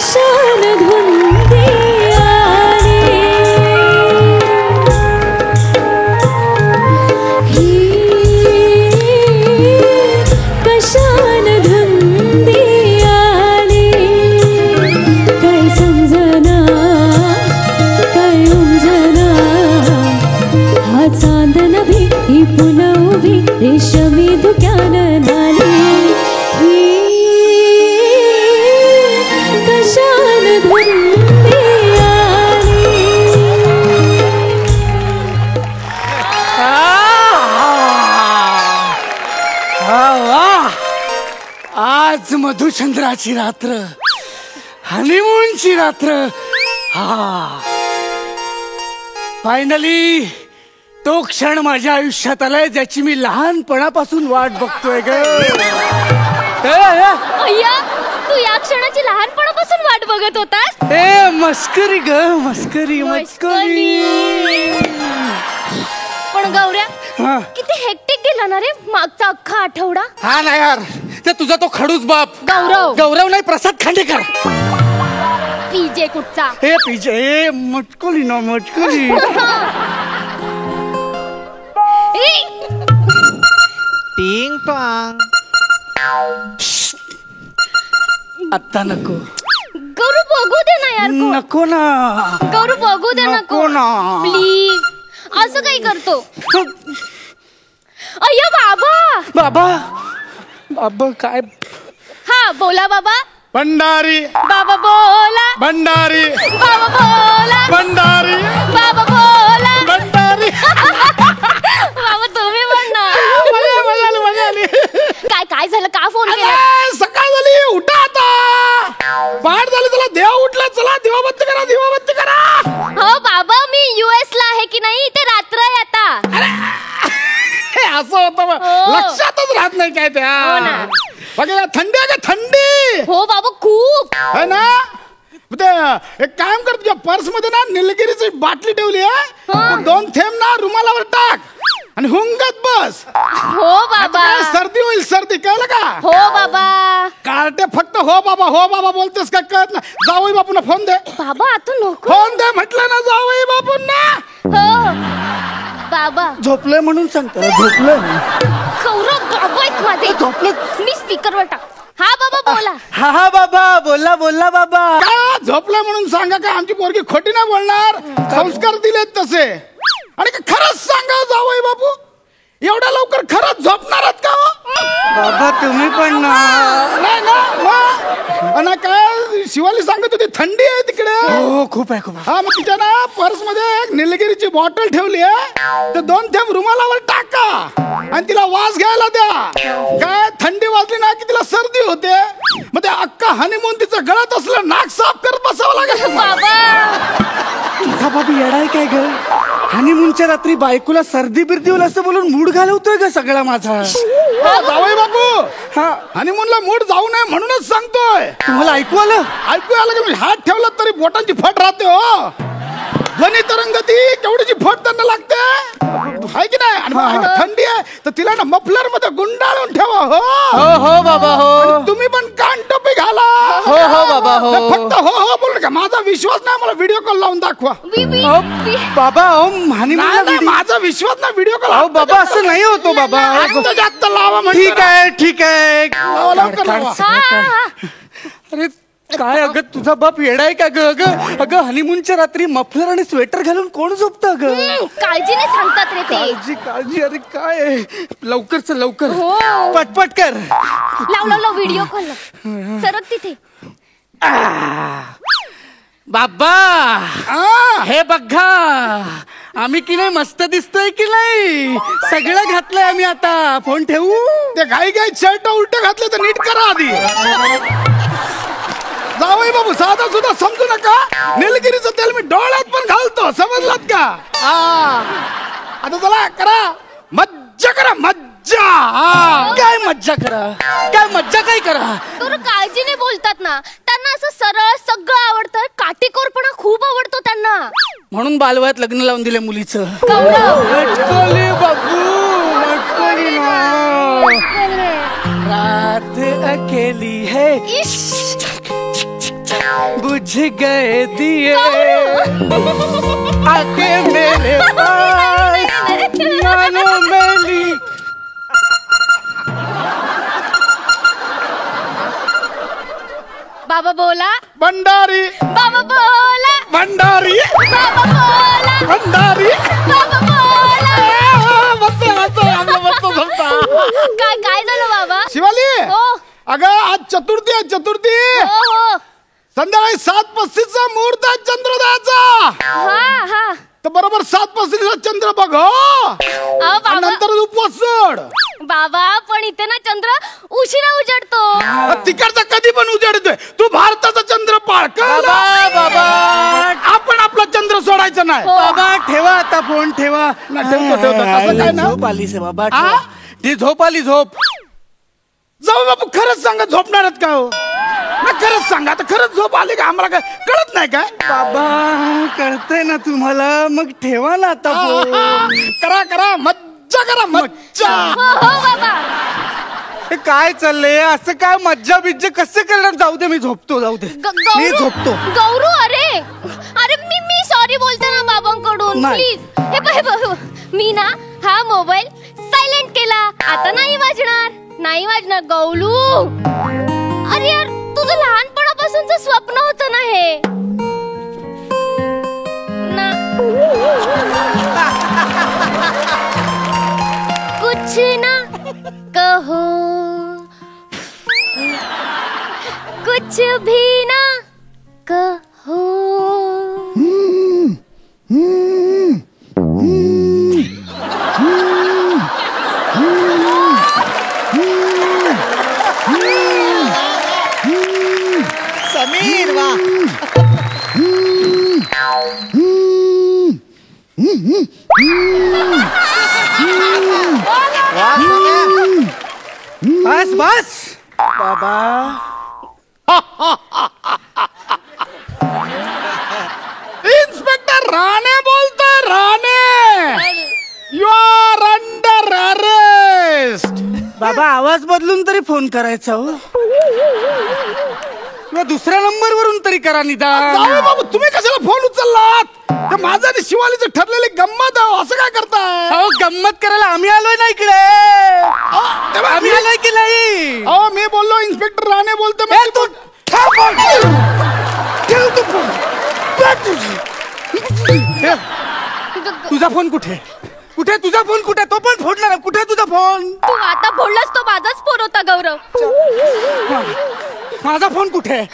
कशान धुंदी आली ही कशान धुंदी आली काय समजना काय उमजना हा चांद नभी ही पुन्हा उभी रेशमी धुक्यान नाली ही कशान धुंदी आली आज मधुचंद्राची रात्र, हनीमूनची रात्र. हा फायनली तो क्षण माझ्या आयुष्यात आलाय ज्याची मी लहानपणापासून वाट बघतोय ग. अय्या, तू या क्षणाची लहानपणापासून वाट बघत होतास? ए मस्करी ग, मस्करी मस्करी. पण गौऱ्या, किती हेक्टिक गेला ना रे मागचा अख्खा आठवडा. हा ना यार, ते तुझा तो खडूस बाप गौरव. गौरव नाही, प्रसाद खांडेकर. पीजे कुठचा? हे पीजे मटकुली ना मटकुली. टिंग टॉंग. आता नको गौरू, बघू दे ना यार. नको ना गौरू, बघू दे नको ना प्लीज. असं काही करतो? अय्या बाबा. बाबा बाबा काय? हा बोला बाबा. भंडारी बाबा बोला. भंडारी बाबा बोला. भंडारी बाबा बोला. भंडारी. बाबा तुम्ही पण ना. मजा आली. काय काय झालं? का फोन केला? सकाळ झाली, उठा आता. बाहेर झाली, चला देव उठला, चला दिवाबत्ती करा, दिवाबत्ती करा. हो बाबा, मी US ला आहे की नाही ते रात्र आहे आता. असं होतं लक्षातच राहत नाही काय त्या. बघा थंडी आहे का? थंडी हो बाबा, खूप है ना. ते एक काम कर, तुझ्या पर्स मध्ये ना निलगिरीची बाटली ठेवली आहे, 2 थेंब ना रुमालावर टाक आणि हुंगत बस. हो बाबा. सर्दी होईल, सर्दी, कळलं का? हो बाबा. कार्टे फक्त हो बाबा बोलतेस का? कळत ना. जावई बापूंना फोन दे. बाबा आता नको. फोन दे म्हटलं ना जावई बापूंना. हो बाबा. झोपलंय म्हणून सांगतो, झोपलंय. गौरव, बाबा एक माझे. झोपलं. मी स्पीकरवर टाक. हा बाबा बोला. हा बाबा बोला बोला बाबा. काय झोपलं म्हणून सांगा का? आमची पोरगी खोटी नाही बोलणार. संस्कार दिलेत तसे. आणि खरंच सांगा जावई बापू, एवढ्या लवकर खरंच झोपणारच का? बाबा तुम्ही पण नाही ना. काय शिवाली सांगत होती थंडी आहे तिकडे. हो खूप आहे, खूप. हा मग तिच्या ना पर्स मध्ये एक निलगिरीची बॉटल ठेवली आहे, तर 2 थेंब रुमालावर टाका आणि तिला वास घ्यायला द्या. काय थंडी वाजली ना की तिला सर्दी होते. मग ते अख्खा हनीमून तिचं गळत असलं नाक साफ करत बसावं लागेल. तुझा बाबू येडाय काय ग? हनीमूनच्या रात्री बायकोला सर्दी बिर्दी होईल असं बोलून मूड घालवतोय ग सगळा माझा. जावई बापू, हा हनीमूनला मूड जाऊ नये म्हणूनच सांगतोय. तुम्हाला ऐकू आलं? ऐकू आलं की मी हात ठेवला तरी बोटांची फट राहते. हो ध्वनी तरंगती केवढीची फट त्यांना लागते, आहे की नाही? आणि थंडी आहे तर तिला ना मफलर मध्ये गुंडाळून ठेवा. हो बाबा हो. तुम्ही पण कान टोपी घाला. हो बाबा हो. फक्त हो बोलू नका. माझा विश्वास नाही, मला व्हिडिओ कॉल लावून दाखवा. बाबा माझा विश्वास नाही, व्हिडिओ कॉल. बाबा असं नाही होतो बाबा. जास्त लावा. ठीक आहे ठीक आहे. अरे काय अगं, तुझा बाप येडाय का ग? अगं हनीमूनच्या रात्री मफलर आणि स्वेटर घालून कोण झोपत ग? काळजीने सांगतात रे ते. काळजी काळजी. अरे काय, लवकर चल लवकर. पटपट कर. लाव व्हिडिओ कॉल. सरक तिथे. बाबा हे बघा, आम्ही की नाही मस्त दिसतोय की नाही? सगळं घातलंय आम्ही. आता फोन ठेवू? ते घाई शर्ट उलट घातले तर नीट करा आधी. जावई बाबू साधा सुद्धा समजू नका. निलगिरीचं तेल मी डोळ्यात पण घालतो, समजलात का? आता चला करा मज्जा, करा मज्जा. काय मज्जा करा? काय मज्जा काय करा? काळजीने बोलतात ना, त्यांना असं सरळ सगळं आवडतं. काटेकोरपणा खूप आवडतो त्यांना, म्हणून बालवयात लग्न लावून दिले मुलीचं. रात अकेली है. बुझ गए दिए आके मेरे पास मानो मेरी. बाबा बोला, भंडारी बाबा बोला, भंडारी बाबा बोला, भंडारी. बाबा बोला. मस्त मस्त मस्त मस्त. काय झालं बाबा? शिवाली हो अगं आज चतुर्थी आहे चतुर्थी. हो हो. संध्याकाळी 7:35चा मुहूर्त आहे चंद्रोदयाचा. हा हा. तर बरोबर 7:35चा चंद्र बघ हो. अहो आणि बाबा, नंतर उपवास सोड. बाबा पण इथे ना चंद्र उशिरा उजडतो. तिकडचा कधी पण उजाडतोय. तू भारताचा चंद्र पाळ बाबा बाबा आपण आपला चंद्र सोडायचा नाही. हो. बाबा ठेवा आता फोन ठेवा. नाही, ठेवतो. असं काय ना. झोप आली से बाबा. आ? ठेवा. ती झोप आली झोप. जाऊ बापू खरंच सांगा झोपणारच का हो. ना खरंच सांगा आता खरंच झोप आली का आम्हाला काय कळत नाही काय. बाबा कळतंय ना तुम्हाला मग ठेवा ना आता फोन. करा करा मज्जा करा मज्जा. हो हो बाबा. हे काय चाललंय असं काय मज्जा बिज्जा कसं करणार. जाऊ दे मी झोपतो. जाऊ दे मी झोपतो. गौरू अरे अरे मी सॉरी बोलते ना बाबांकडून नाही. प्लीज. हे बघ मी ना हा मोबाईल सायलेंट केला. आता नाही वाजणार गौलू. अरे यार तुझं लहानपणापासूनचं स्वप्न होतं ना हे ना. कुछ ना कहो कुछ भी ना कहो. समीर वा. बस बस बाबा. इन्स्पेक्टर राणे बोलतोय. Rane you are under arrest. बाबा आवाज बदलून तरी फोन करायचा हो. किंवा दुसऱ्या नंबर वरून तरी करा निदान. जाऊ बाबू तुम्ही कशाला फोन उचललात. ते माझं आणि शिवालीचं ठरलेली गंमत आहे. असं काय करताय. अहो गंमत करायला आम्ही आलोय ना इकडे. आम्ही आलोय की नाही. हो मी बोललो इन्स्पेक्टर राणे बोलतो. ए, तू ठेव फोन. ठेव तू फोन. ठेव. तुझा फोन कुठे कुठे तुझा फोन कुठे. तो पण फोडला ना. कुठे तुझा फोन. तू आता बोललास तो माझाच फोन होता गौरव. माझा फोन कुठे.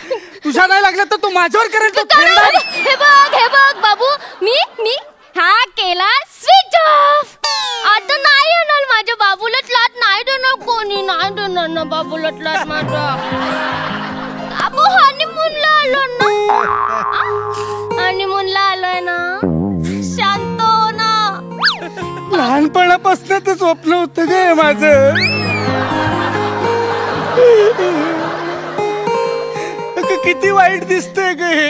तुझ्या नाही लागला तर तो माझ्यावर करेल. तो खेळणार. हे बघ बाबू मी हा केला स्विच ऑफ. आता नाही येणार माझ्या बाबूला लाट नाही देणार कोणी. नाही देणार ना बाबूला लाट माझा. बाबू हनीमूनला आलो ना. हनीमूनला आलोय ना. शांत हो ना. लहानपणापासून ते स्वप्न होतं ग माझं. किती वाईट दिसतंय ग हे.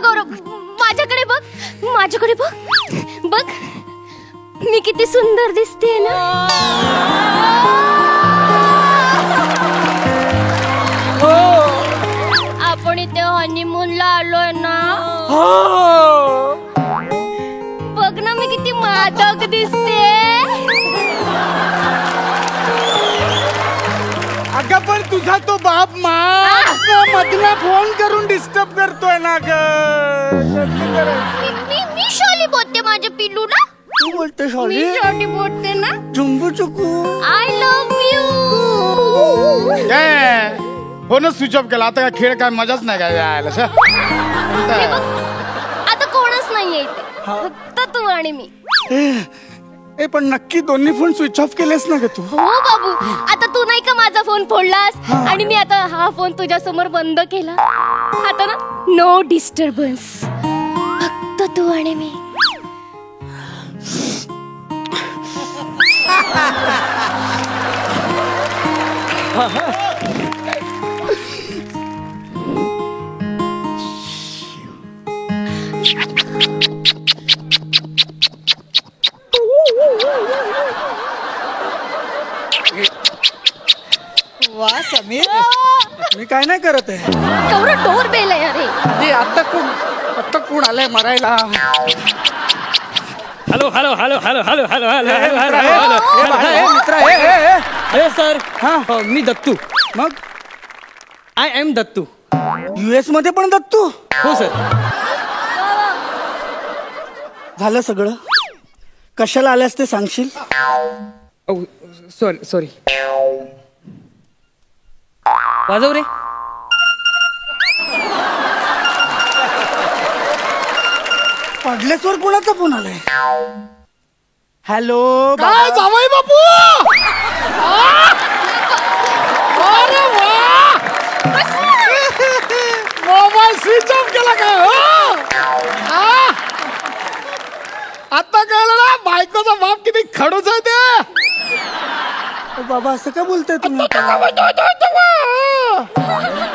गौरव माझ्याकडे बघ मी किती सुंदर दिसते ना. आपण इथे हनीमूनला आलोय ना. बघ ना मी किती मादक दिसते. अगं पण तुझा तो बाप मधला फोन करून डिस्टर्ब करतोय ना ग. मी शॉली बोलते माझ्या पिल्लूला. तू बोलते मी शॉली. शॉली बोलते ना. जुंबू चुकू. I love you. काय फोनच स्विच ऑफ केला. आता काय खेळ काय मजाच नाही काय यायला. हे बघ, आता कोणच नाहीये इथे. फक्त तू आणि मी. ए पण नक्की दोन्ही फोन स्विच ऑफ केलेस ना ग तू. हो बाबू. आता तू नाही का माझा फोन फोडलास आणि मी आता हा फोन तुझ्या समोर बंद केला. आता ना नो डिस्टर्बन्स. फक्त तू आणि मी. वा समीर, मी काय नाही करत आहे. गौरव डोर बेल आहे अरे. अरे आता कोण आलंय मरायला. Hello hello hello hello hello hello hello hello hello ए, हॅलो बाळा, ए, मित्र, ए, ए, ए. अरे सर हा. मी दत्तू. मग आय एम दत्तू. US मध्ये पण दत्तू. हो सर. झालं सगळं. कशाला आल्यास ते सांगशील. Sorry sorry. वाजव रे. पडलेसवर कोणाचा फोन आलाय. हॅलो काय जावई बापू. अरे वा, मोबाईल स्विच ऑफ केला का. आता कळलं ना बायकोचा बाप किती खडूच आहे ते. बाबा असं काय बोलताय तुम्ही.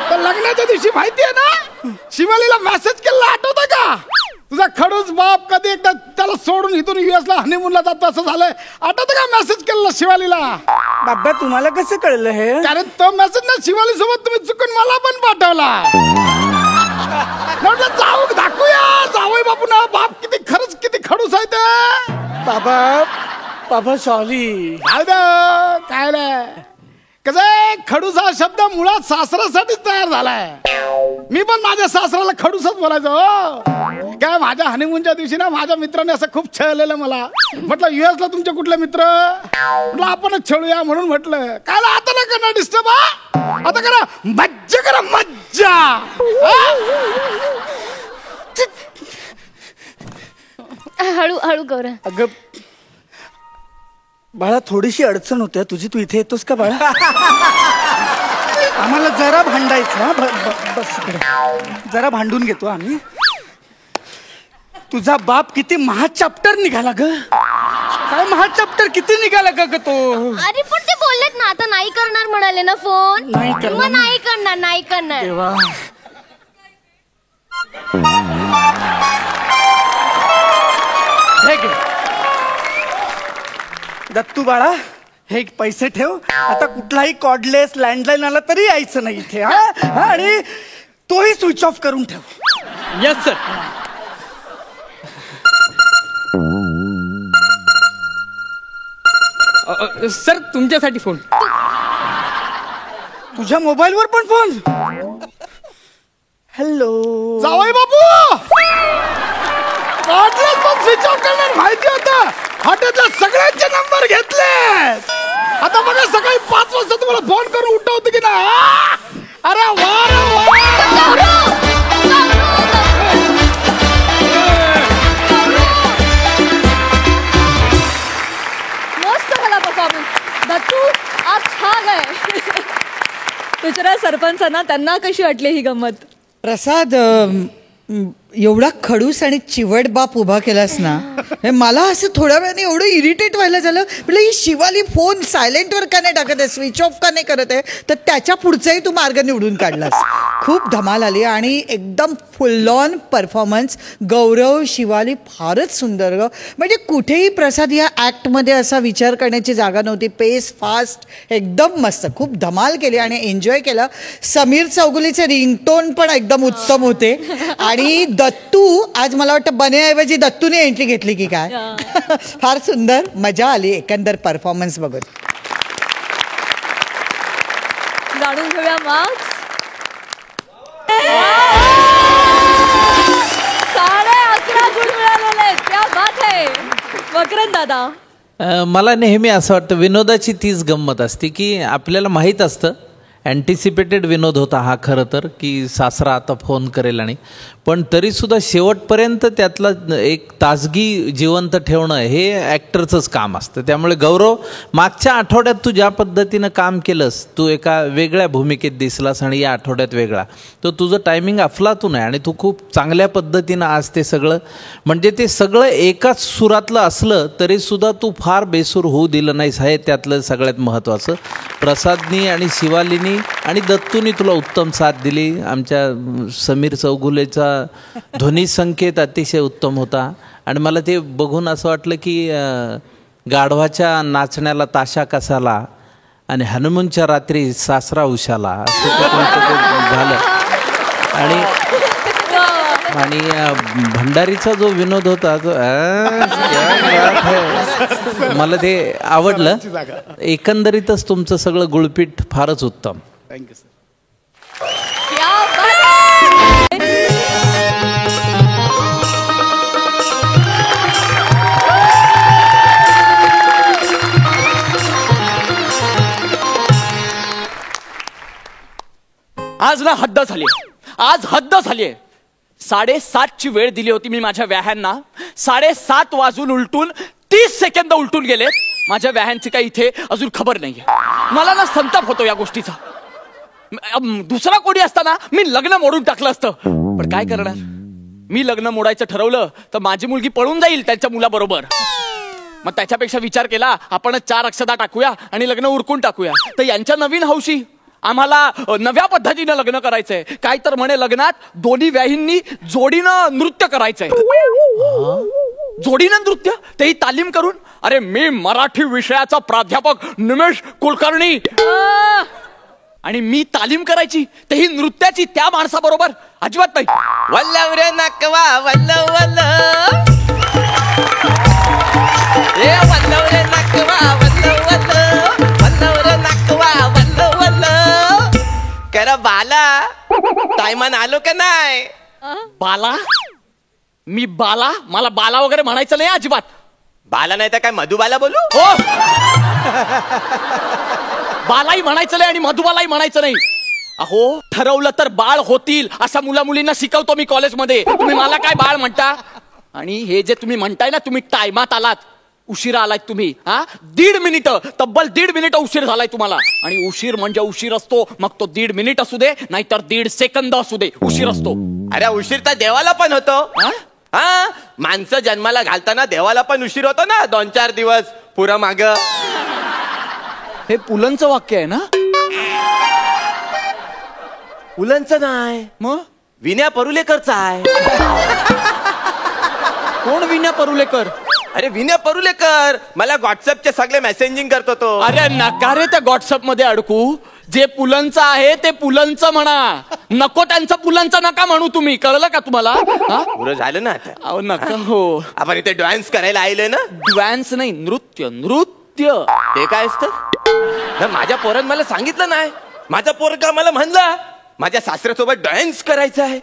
तर लग्नाच्या दिवशी माहितीये ना शिवालीला मेसेज केला आठवतं का. तुझा खडूस बाप कधी एकदा त्याला सोडून इथून US ला हनीमूनला जातो असं झालंय. आठवतं का मेसेज केला शिवालीला. बाबा तुम्हाला कसं कळलं हे. कारण तो मेसेज ना शिवाली सोबत तुम्ही चुकून मला पण पाठवला. म्हटलं जाऊ दाखवूया जावई बापू ना बाप किती खरंच किती खडूस आहे ते. बाबा सॉरी. काय नाही कसं खडूस हा शब्द मुळात सासऱ्यासाठीच तयार झालाय. मी पण माझ्या सासऱ्याला खडूसच बोलायचो. काय माझ्या हनीमूनच्या दिवशी ना माझ्या मित्राने असं खूप छळलेलं मला. म्हटलं US ला तुमचे कुठले मित्र. म्हटलं आपणच छळूया म्हणून म्हटलं. काय आता ना करा डिस्टर्ब. आता करा मज्जा करा मज्जा. हळू हळू गौरव. अगं बाळा थोडीशी अडचण होते तुझी. तू इथे येतोस का बाळा. आम्हाला जरा भांडायचं. बस इकडे. जरा भांडून घेतो आम्ही. तुझा बाप किती महाचॅप्टर निघाला ग. काय महाचॅप्टर किती निघाला ग तो. अरे पण ते बोललेत ना आता नाही करणार म्हणाले ना फोन. नाही करणार. मग नाही करणार नाही करणार. देवा. हे घे. दत्तू बाळा हे पैसे ठेव. आता कुठलाही कॉर्डलेस लँडलाईन आला तरी यायचं नाही इथे. हा आणि तोही स्विच ऑफ करून ठेव. Yes sir. सर तुमच्यासाठी फोन. तुझ्या मोबाईलवर पण फोन. हॅलो जावई बापू कॉर्डलेस पण स्विच ऑफ करणार माहिती होतं. हॉटेलच्या सगळ्यांचे नंबर घेतले. आता बघा सकाळी 5 वाजता तुम्हाला फोन करून उठवतो की ना. अरे वा रे वा. मस्त झाला परफॉर्मन्स. दत्तू आज छान आहे. बिचारा सरपंचांना त्यांना कशी वाटली ही गंमत. प्रसाद एवढा खडूस आणि चिवट बाप उभा केलास ना. हे मला असं थोड्या वेळाने एवढं इरिटेट व्हायला झालं. म्हणजे ही शिवाली फोन सायलेंटवर का नाही टाकत आहे, स्विच ऑफ का नाही करत आहे. तर त्याच्या पुढचाही तू मार्ग निवडून काढलास. खूप धमाल आली आणि एकदम फुल ऑन परफॉर्मन्स. गौरव शिवाली फारच सुंदर ग. म्हणजे कुठेही प्रसाद या ॲक्टमध्ये असा विचार करण्याची जागा नव्हती. पेस फास्ट एकदम मस्त. खूप धमाल केली आणि एन्जॉय केलं. समीर चौगुलेचे रिंगटोन पण एकदम उत्तम होते. आणि दत्तू आज मला वाटतं बनेऐवजी दत्तूने एंट्री घेतली की काय. फार सुंदर मजा आली एकंदर परफॉर्मन्स बघून. जाणून घेऊया मार्क्स. 11.5 गुण मिळालेले आहेत. क्या बात आहे. वक्रन दादा. मला नेहमी असं वाटतं विनोदाची तीच गंमत असते की आपल्याला माहीत असतं. अँटिसिपेटेड विनोद होता हा खरं तर की सासरा आता फोन करेल. आणि पण तरीसुद्धा शेवटपर्यंत त्यातला एक ताजगी जिवंत ठेवणं हे ॲक्टरचंच काम असतं. त्यामुळे गौरव मागच्या आठवड्यात तू ज्या पद्धतीनं काम केलंस, तू एका वेगळ्या भूमिकेत दिसलास आणि या आठवड्यात वेगळा. तर तुझं टायमिंग अफलातून आहे आणि तू खूप चांगल्या पद्धतीनं आज ते सगळं म्हणजे ते सगळं एकाच सुरातलं असलं तरीसुद्धा तू फार बेसूर होऊ दिलं नाहीस. हे त्यातलं सगळ्यात महत्त्वाचं. प्रसादनी आणि शिवालीनी आणि दत्तूनी तुला उत्तम साथ दिली. आमच्या समीर चौगुलेचा ध्वनी संकेत अतिशय उत्तम होता. आणि मला ते बघून असं वाटलं की गाढवाच्या नाचण्याला ताशा कसाला आणि हनुमानच्या रात्री सासरा उशाला असं ते त्यांचं ते झालं. आणि भंडारीचा जो विनोद होता तो क्या बात है. मला ते आवडलं. एकंदरीतच तुमचं सगळं गुळपीठ फारच उत्तम. Thank you sir. आज ना हद्द झाली. आज हद्द झालीये. 7:30ची वेळ दिली होती मी माझ्या व्याह्यांना. 7:30 वाजून उलटून 30 सेकंद उलटून गेले. माझ्या व्याह्यांची काही इथे अजून खबर नाहीये. मला ना संताप होतो या गोष्टीचा. दुसरा कोणी असताना मी लग्न मोडून टाकलं असतं, पण काय करणार. मी लग्न मोडायचं ठरवलं तर माझी मुलगी पळून जाईल त्यांच्या मुलाबरोबर. मग त्याच्यापेक्षा विचार केला आपण 4 अक्षता टाकूया आणि लग्न उरकून टाकूया. तर यांच्या नवीन हौशी आम्हाला नव्या पद्धतीनं लग्न करायचंय. काय तर म्हणे लग्नात दोन्ही व्याहींनी जोडीनं नृत्य करायचंय. जोडीनं नृत्य, तेही तालीम करून. अरे मी मराठी विषयाचा प्राध्यापक निमेश कुलकर्णी आणि मी तालीम करायची, तेही नृत्याची त्या माणसाबरोबर. अजिबात नाही. वल्लव रे नकवा वल्लव वल्लव, ए वल्लव रे नकवा वल्लव वल्लव, वल्लव रे नकवा वल्लव वल्लव. कर बाला टायमान आलो का नाही. बाला? मी बाला? मला बाला वगैरे म्हणायचं नाही अजिबात. बाला नाही तर काय मधुबाला बोलू. हो, बालाही म्हणायचं नाही आणि मधुबालाही म्हणायचं नाही. अहो, ठरवलं तर बाळ होतील असं मुला मुलींना शिकवतो मी कॉलेजमध्ये. तुम्ही मला काय बाळ म्हणता. आणि हे जे तुम्ही म्हणताय ना, तुम्ही टायमात आलात, उशिरा आलाय तुम्ही. 1.5 मिनिटं, तब्बल 1.5 मिनिटं उशीर झालाय तुम्हाला. आणि उशीर म्हणजे उशीर असतो, मग तो 1.5 मिनिट असू दे नाहीतर 1.5 सेकंद असू दे, उशीर असतो. अरे उशीर तर देवाला पण होतो. हा, माणसं जन्माला घालताना देवाला पण उशीर होतो ना, 2-4 दिवस पुरा माग. हे पुलंचं वाक्य आहे ना. पुलंचं नाही, मग विनया परुलेकरचं आहे. कोण विनया परुलेकर. अरे विनय परुलेकर मला व्हॉट्सअपचे सगळे मेसेजिंग करतो तो. अरे नका रे त्या व्हॉट्सअप मध्ये अडकू. जे पुलंचं आहे ते पुलंचं म्हणा, नको त्यांचं पुलंचं नका म्हणू तुम्ही. कळलं का तुम्हाला. पुरं झालं ना आता. अहो नका. हो, आपण इथे डान्स करायला आलोय ना. डान्स नाही, नृत्य. नृत्य ते काय असतं. माझ्या पोरानं मला सांगितलं नाही. माझा पोरगा मला म्हणला माझ्या सासऱ्यासोबत डान्स करायचं आहे.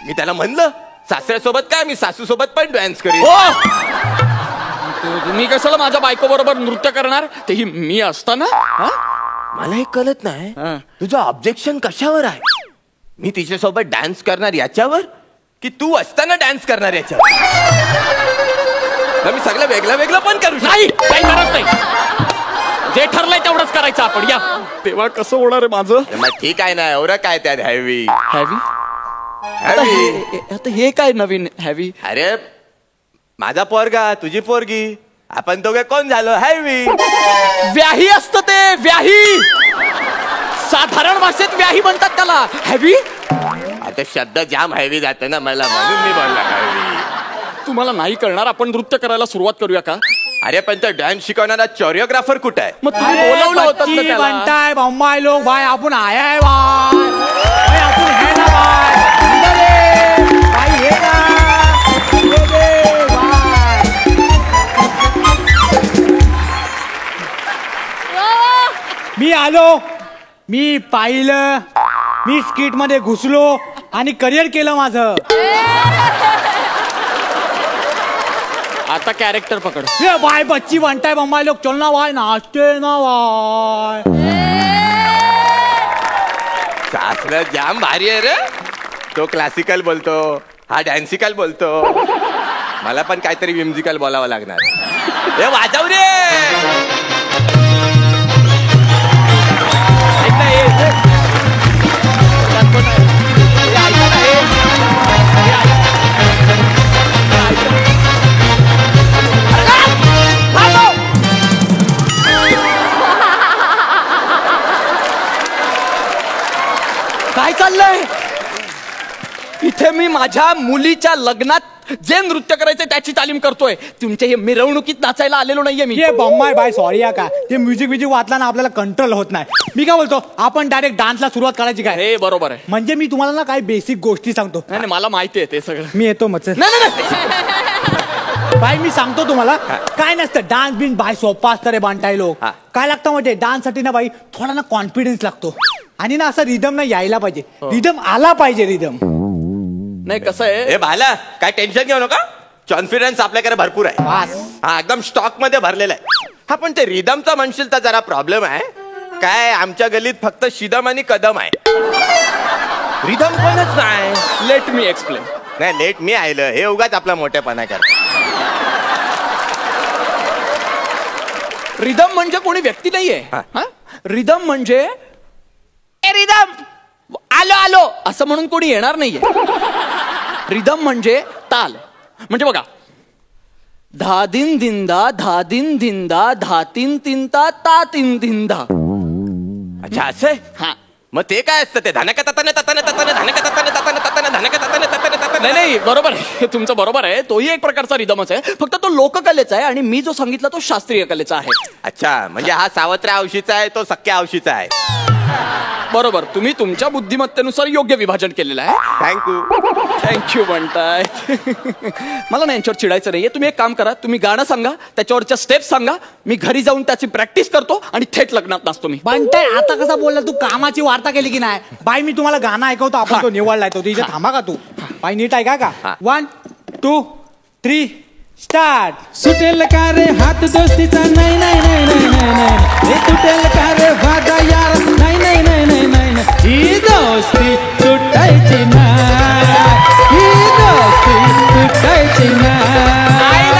मी त्याला म्हणलं सासऱ्यासोबत काय, मी सासूसोबत पण डान्स करीन. मी कशाला माझ्या बायको बरोबर नृत्य करणार, तेही मी असताना. मला हे कळत नाही तुझं ऑब्जेक्शन कशावर आहे. मी तिच्यासोबत डान्स करणार याच्यावर की तू असताना डान्स करणार याच्यावर. मी सगळं वेगळं वेगळं पण करू. नाही, काही गरज नाही. जे ठरलंय तेवढंच करायचं आपण. या तेव्हा कसं होणार आहे माझं. मग ठीक आहे ना, एवढं काय त्यात हॅवी हॅवी. हॅवी. आता हे काय नवीन हॅवी. अरे माझा पोरगा तुझी पोरगी, आपण दोघे कोण झालो हॅवी. व्याही असतं ते, व्याही. साधारण भाषेत व्याही म्हणतात त्याला. हॅवी. आता शब्द जाम हॅवी जाते ना मला, म्हणून मी बोलला हॅवी. तुम्हाला नाही करणार, आपण नृत्य करायला सुरुवात करूया का. अरे पण तो डान्स शिकवणारा कोरिओग्राफर कुठे आहे. मग तुम्ही बोलवलं होतं ना त्याला. बनताय बम्बाई लोग भाई, आपण आया है भाई, आपण है ना भाई. भाई हे ना, ये दे भाई. मी आलो, मी पाहिलं, मी स्किट मध्ये घुसलो आणि करिअर केलं माझं. आता कॅरेक्टर पकड. ये भाई बच्ची बनताय बम्बाई लोग, चल ना भाई, नाचते ना भाई. सासरा जाम भारी आहे रे. तो क्लासिकल बोलतो, हा डॅन्सिकल बोलतो. मला पण काहीतरी म्युझिकल बोलावं लागणार. हे वाजव रे. ऐक ना, काय चाललंय इथे मी माझ्या मुलीच्या लग्नात जे नृत्य करायचं त्याची तालीम करतोय. तुमच्या हे मिरवणुकीत नाचायला आलेलो नाहीये मी. ये बॉम्बाय बाय सॉरी या का ते म्युझिक वाचला ना आपल्याला कंट्रोल होत नाही. मी काय बोलतो आपण डायरेक्ट डान्सला सुरुवात करायची काय? हे बरोबर आहे. म्हणजे मी तुम्हाला ना काही बेसिक गोष्टी सांगतो. नाही मला माहिती आहे ते सगळं. मी येतो मच बाय मी सांगतो तुम्हाला काय नसतं डान्स बिन बाय सोपा असतं रे बांटाय लोक. काय लागतं म्हणजे डान्स साठी ना बाई थोडा ना कॉन्फिडन्स लागतो आणि ना असं रिदम ना यायला पाहिजे. रिदम आला पाहिजे रिदम. नाही कसं आहे हे भाला काय टेन्शन घेऊ नका. कॉन्फिडन्स आपल्याकडे भरपूर आहे. हा एकदम स्टॉक मध्ये भरलेला आहे. हा पण ते रिदमचा म्हणशील तर जरा प्रॉब्लेम आहे. काय आमच्या गल्लीत फक्त शिदम आणि कदम आहे. रिदम कोणच नाही. Let me explain. नाही लेट मी आयलं हे उगाच आपला मोठेपणा कर. रिदम म्हणजे कोणी व्यक्ती नाहीये. रिदम म्हणजे रिदम आलो आलो असं म्हणून कोणी येणार नाहीये. रिदम म्हणजे ताल. म्हणजे बघा धा दिन दिंदा धा दिन दिंदा धा तीन तिंता ता तीन दिंदा. अच्छा असं हा मग ते काय असतं ते धनक तताने तताने तताने धनक तताने तताने तताने धनक तताने तताने तताने. नाही नाही बरोबर आहे तुमचं बरोबर आहे. तोही एक प्रकारचा रिदमच आहे. फक्त तो लोककलेचा आहे आणि मी जो सांगितला तो शास्त्रीय कलेचा आहे. अच्छा म्हणजे हा सावत्र्या औशीचा आहे तो सख्या औशीचा आहे. बरोबर. तुम्ही तुमच्या बुद्धिमत्तेनुसार योग्य विभाजन केलेलं आहे. थँक्यू म्हणताय. मला ना यांच्यावर चिडायचं नाहीये. तुम्ही एक काम करा तुम्ही गाणं सांगा त्याच्यावरच्या स्टेप सांगा. मी घरी जाऊन त्याची प्रॅक्टिस करतो आणि थेट लग्नात नाचतो मी. बनताय आता कसा बोलला तू कामाची वार्ता केली की नाही. बाई मी तुम्हाला गाणं ऐकवतो आपण तो निवडलाय तो इथे थांबा का तू. बाई नीट ऐका का 1 2 3 स्टार्ट. सुटेल का रे हात दोस्तीचा नाही नाही नाही नाही नाही नाही. हे तुटेल का रे वादा यार नाही नाही नाही नाही नाही. ही दोस्ती तुटायची नाही. ही दोस्ती तुटायची नाही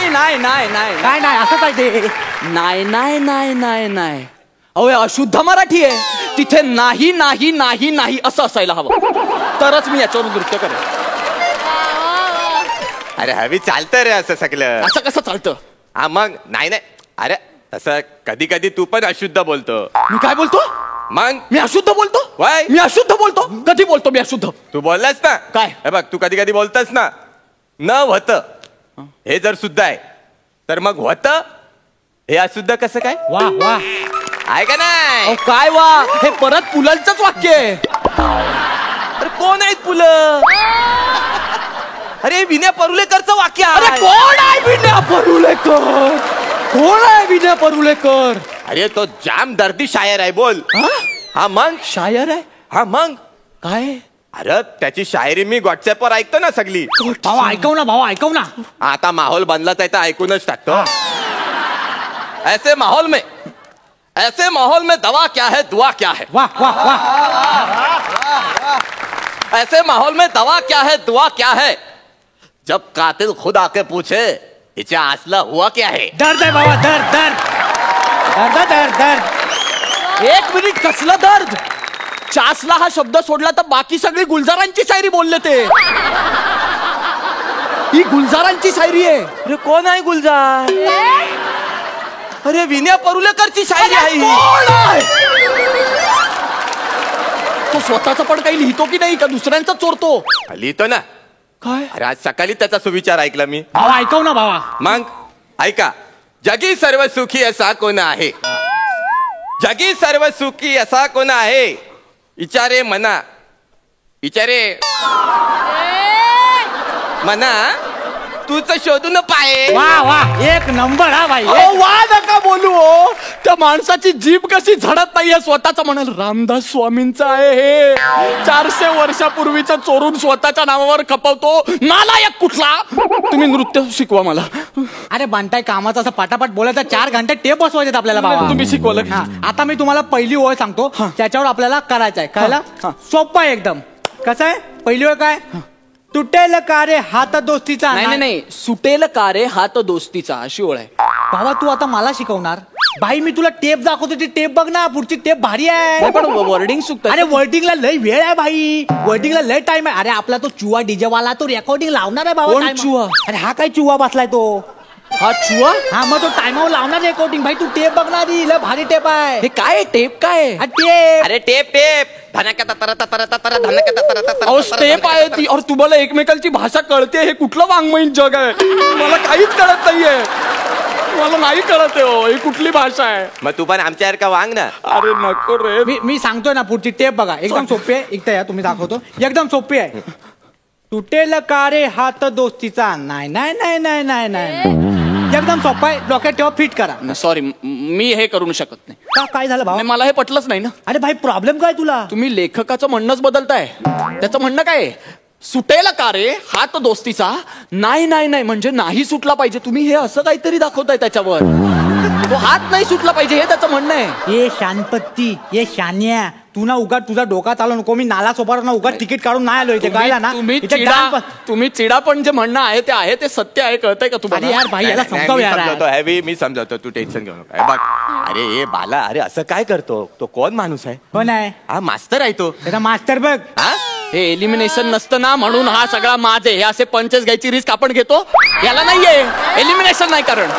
नाही नाही नाही काय नाही असंच आहे ते. नाही नाही नाही नाही नाही. अहो अशुद्ध मराठी आहे. तिथे नाही नाही नाही नाही असं असायला हवं तरच मी याच्यावर नृत्य करेन. अरे हवी चालतं रे असं सगळं. असं कसं चालतं? हा मग नाही नाही अरे तसं कधी कधी तू पण अशुद्ध बोलतो. मी काय बोलतो? मग मी अशुद्ध बोलतो? वय मी अशुद्ध बोलतो? कधी बोलतो मी अशुद्ध? तू बोललास ना काय? हे बघ तू कधी कधी बोलतस ना न होत हे जर शुद्ध आहे तर मग होत हे अशुद्ध कसं काय? वा वा आहे का नाही? अहो, काय वा हे परत पुलंचंच वाक्य आहे. अरे कोण आहेत पुलं? अरे विनय परुलेकरचं वाक्य आहे. अरे कोण आहे विनय परुलेकर? कोण आहे विनय परुलेकर? अरे तो जाम दर्दी शायर आहे. बोल. हा मग शायर आहे? हा मग काय? अरे त्याची शायरी मी व्हॉट्सअपवर ऐकतो ना सगळी. भावा ऐकव ना भावा ऐकव ना. आता माहोल बनलाच आहे तर ऐकूनच टाकतो. ऐसे माहौल में दवा क्या है दुआ क्या है. वाह वाह वाह. ऐसे माहौल में दवा क्या है दुआ क्या है. जब कातिल खुद आके पूछे हिच्या आसला हुआ क्या है. दर्द आहे बाबा दर्द दर्द दर्द दर्द दर्द. एक मिनिट कसलं दर्द? चासला हा शब्द सोडला तर बाकी सगळी गुलजारांची शायरी बोलले ते. ही गुलजारांची शायरी आहे. अरे कोण आहे गुलजार? अरे विनय परुलेकरची शायरी आहे ही. कोण आहे? तो स्वतःच पण काही लिहितो की नाही का दुसऱ्यांचा चोरतो? लिहितो ना. काय? अरे आज सकाळी त्याचा सुविचार ऐकला मी. भावा ऐकव ना भावा. मग ऐका. जगी सर्व सुखी असा कोण आहे. जगी सर्व सुखी असा कोण आहे. विचारे मना विचारे मना तूच शोधून पाहे. वा वा एक नंबर हा भाई. अहो, वा नका बोलू हो. त्या माणसाची जीभ कशी झडत नाहीये स्वतःचा म्हणाल. रामदास स्वामींचं आहे हे. 400 वर्षापूर्वीच चोरून स्वतःच्या नावावर खपवतो नालायक कुठला. तुम्ही नृत्य शिकवा मला. अरे बांटाय कामाचं असं पटापट बोलायचं 4 घंटे टेप बसवायचे आपल्याला बाबा. तुम्ही शिकवलं. हा, आता मी तुम्हाला पहिली ओळ सांगतो त्याच्यावर आपल्याला करायचं आहे. कळलं? सोपं आहे एकदम. कसं आहे पहिली ओळ काय. तुटेल का रे हात दोस्तीचा. नाही नाही सुटेल का रे हात दोस्तीचा अशी ओळ आहे. भावा तू आता मला शिकवणार. भाई मी तुला टेप दाखवतो ती टेप बघ ना पुढची टेप भारी आहे. पण वर्डिंग चुकत. अरे वर्डिंगला लय वेळ आहे भाई. वर्डिंगला लय टाइम आहे. अरे आपला तो चुवा डीजे वाला तो रेकॉर्डिंग लावणार आहे बाबा. कोण चुवा? अरे हा काय चुवा बसलाय तो. हा चुआ. हा मग तो टायमावर लावणार आहे कोटिंग. भाई तू टेप बघणार लय भारी टेप आहे. हे काय टेप काय टेप. अरे टेप टेप अहो स्टेप आहे ती. और तुम्हाला एकमेकांची भाषा कळते. हे कुठलं वाङ्मयीन जग आहे. मला काहीच कळत नाहीये. मला नाही कळत आहे हो ही कुठली भाषा आहे. मग तू पण आमच्यासारखा वांग ना. अरे नको रे. मी सांगतोय ना पुढची टेप बघा एकदम सोपी आहे. एकदा या तुम्ही दाखवतो एकदम सोपी आहे. तुटेल का रे हात दोस्तीचा नाही नाही नाही नाही नाही नाही. एकदम सोपं आहे. डोक्यात ठेवा फिट करा. सॉरी मी हे करू शकत नाही. का काय झालं भाऊ. मला हे पटलंच नाही ना. अरे भाई प्रॉब्लेम काय तुला. तुम्ही लेखकाचं म्हणणंच बदलताय. त्याचं म्हणणं काय सुटेल का रे हात दोस्तीचा नाही नाही नाही म्हणजे नाही सुटला पाहिजे. तुम्ही हे असं काहीतरी दाखवताय त्याच्यावर. तो हात नाही सुटला पाहिजे हे त्याचं म्हणणं आहे. ये शानपत्ती ये शान्या तू ना उगा तुझा डोका चालू नको. मी नाला सोपार ना उगा तिकीट काढून नाही आलो इथे काय ना. तुम्ही चिडा पण जे म्हणणं आहे ते आहे ते सत्य आहे. कळतंय का तुम्हाला. यार भाई याला समजाव यार. मी समजावतो तू टेन्शन घेऊ नको. बघ अरे हे बाला अरे असं काय करतो. तो कोण माणूस आहे. कोण आहे. हा मास्तर आहे तो. त्याचा मास्तर बघ. हे एलिमिनेशन नसतं ना म्हणून हा सगळा माज आहे. हे असे पंचेस घ्यायची रिस्क आपण घेतो. याला नाहीये एलिमिनेशन नाही कारण.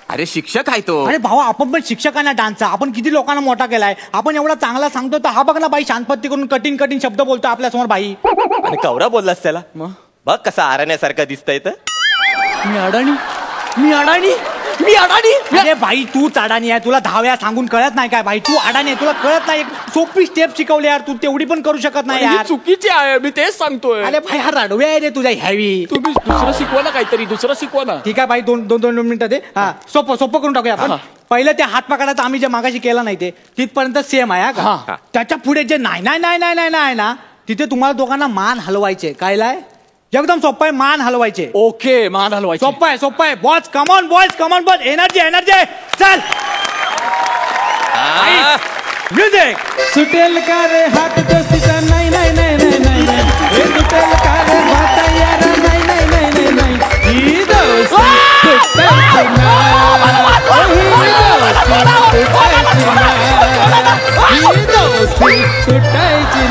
अरे शिक्षक आहे तो. अरे भावा आपण पण शिक्षकांना डान्सचा आपण किती लोकांना मोठा केलाय. आपण एवढा चांगला सांगतो तर हा बघ ना बाई शांतपत्ती करून कठीण कठीण शब्द बोलतो आपल्या समोर बाई. आणि कवरा बोललास त्याला. बघ कसा आरण्यासारखा दिसतंय तर. मी अडाणी मी अडाणी मी अडाणी. अरे भाई तूच अडाणी आहे. तुला 10 वेळा सांगून कळत नाही काय भाई. तू अडाणी आहे तुला कळत नाही. सोपी स्टेप शिकवली यार तू तेवढी पण करू शकत नाही यार. चुकीची आहे मी तेच सांगतोय. अरे भाई हा रडवे आहे रे तुझ्या हॅवी. तुम्ही दुसरं शिकवा ना काहीतरी दुसरं शिकवा ना. ठीक आहे भाई दोन मिनिटं दे. हा सोपं करून टाकूया आपण. पहिलं ते हात पकडायचं आम्ही जे मागाशी केलं नाही ते तिथपर्यंत सेम आहे का. त्याच्या पुढे जे नाही नाही नाही नाही नाही नाही ना तिथे तुम्हाला दोघांना मान हलवायचे. कायलाय एकदम सोपं आहे. मान हलवायचे. ओके मान हलवायचे. सोपं आहे. Boss come on boys come on boss. Energy चल म्युझिक. सुटेल का रे हात दोस्तीचा नाही नाही नाही नाही नाही नाही. हे सुटेल का रे वाटा यार नाही नाही नाही नाही नाही. ही दोस्ती सुटायची ही दोस्ती सुटायची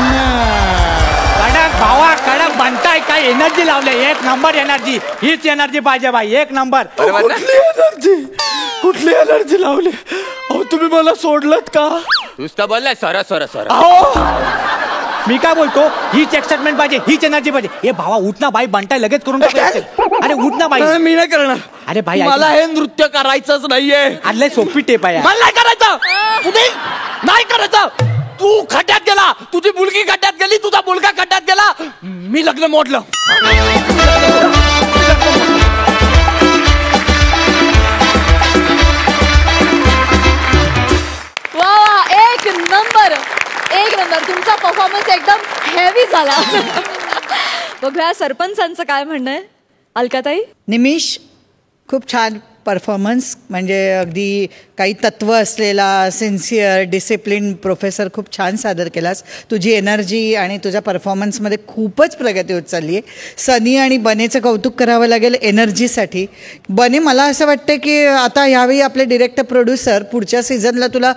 कडक भावा कडक बनताय. काय एनर्जी लावले. एक नंबर एनर्जी. हीच एनर्जी पाहिजे भाई. एक नंबर. कुठली एनर्जी लावली. अहो तुम्ही मला सोडलत का. नुसतं बोललाय सर सर सर. मी काय बोलतो हीच एक्साइटमेंट पाहिजे हीच एनर्जी पाहिजे. हे भावा उठ ना बाई बनताय लगेच करून टाकायचं. अरे उठ ना बाई. मी नाही करणार. अरे भाई मला हे नृत्य करायचंच नाहीये. अरे सोपी टेप आहे. मला नाही करायचं. तुम्ही नाही करायचं. तू खड्ड्यात गेला. तुझी मुलगी खड्ड्यात गेली. तुझा मुलगा खड्ड्यात गेला. मी लग्न मोडलं. वा एक नंबर तुमचा परफॉर्मन्स एकदम हेवी झाला. बघूया सरपंचांचं काय म्हणणं आहे. अलकाताई. निमिष खूप छान परफॉर्मन्स. म्हणजे अगदी काही तत्व असलेला सिन्सिअर डिसिप्लिन प्रोफेसर खूप छान सादर केलास. तुझी एनर्जी आणि तुझ्या परफॉर्मन्समध्ये खूपच प्रगती होत चालली आहे. सनी आणि बनेचं कौतुक करावं लागेल एनर्जीसाठी. बने मला असं वाटतं की आता ह्यावेळी आपले डिरेक्टर प्रोड्युसर पुढच्या सीझनला तुला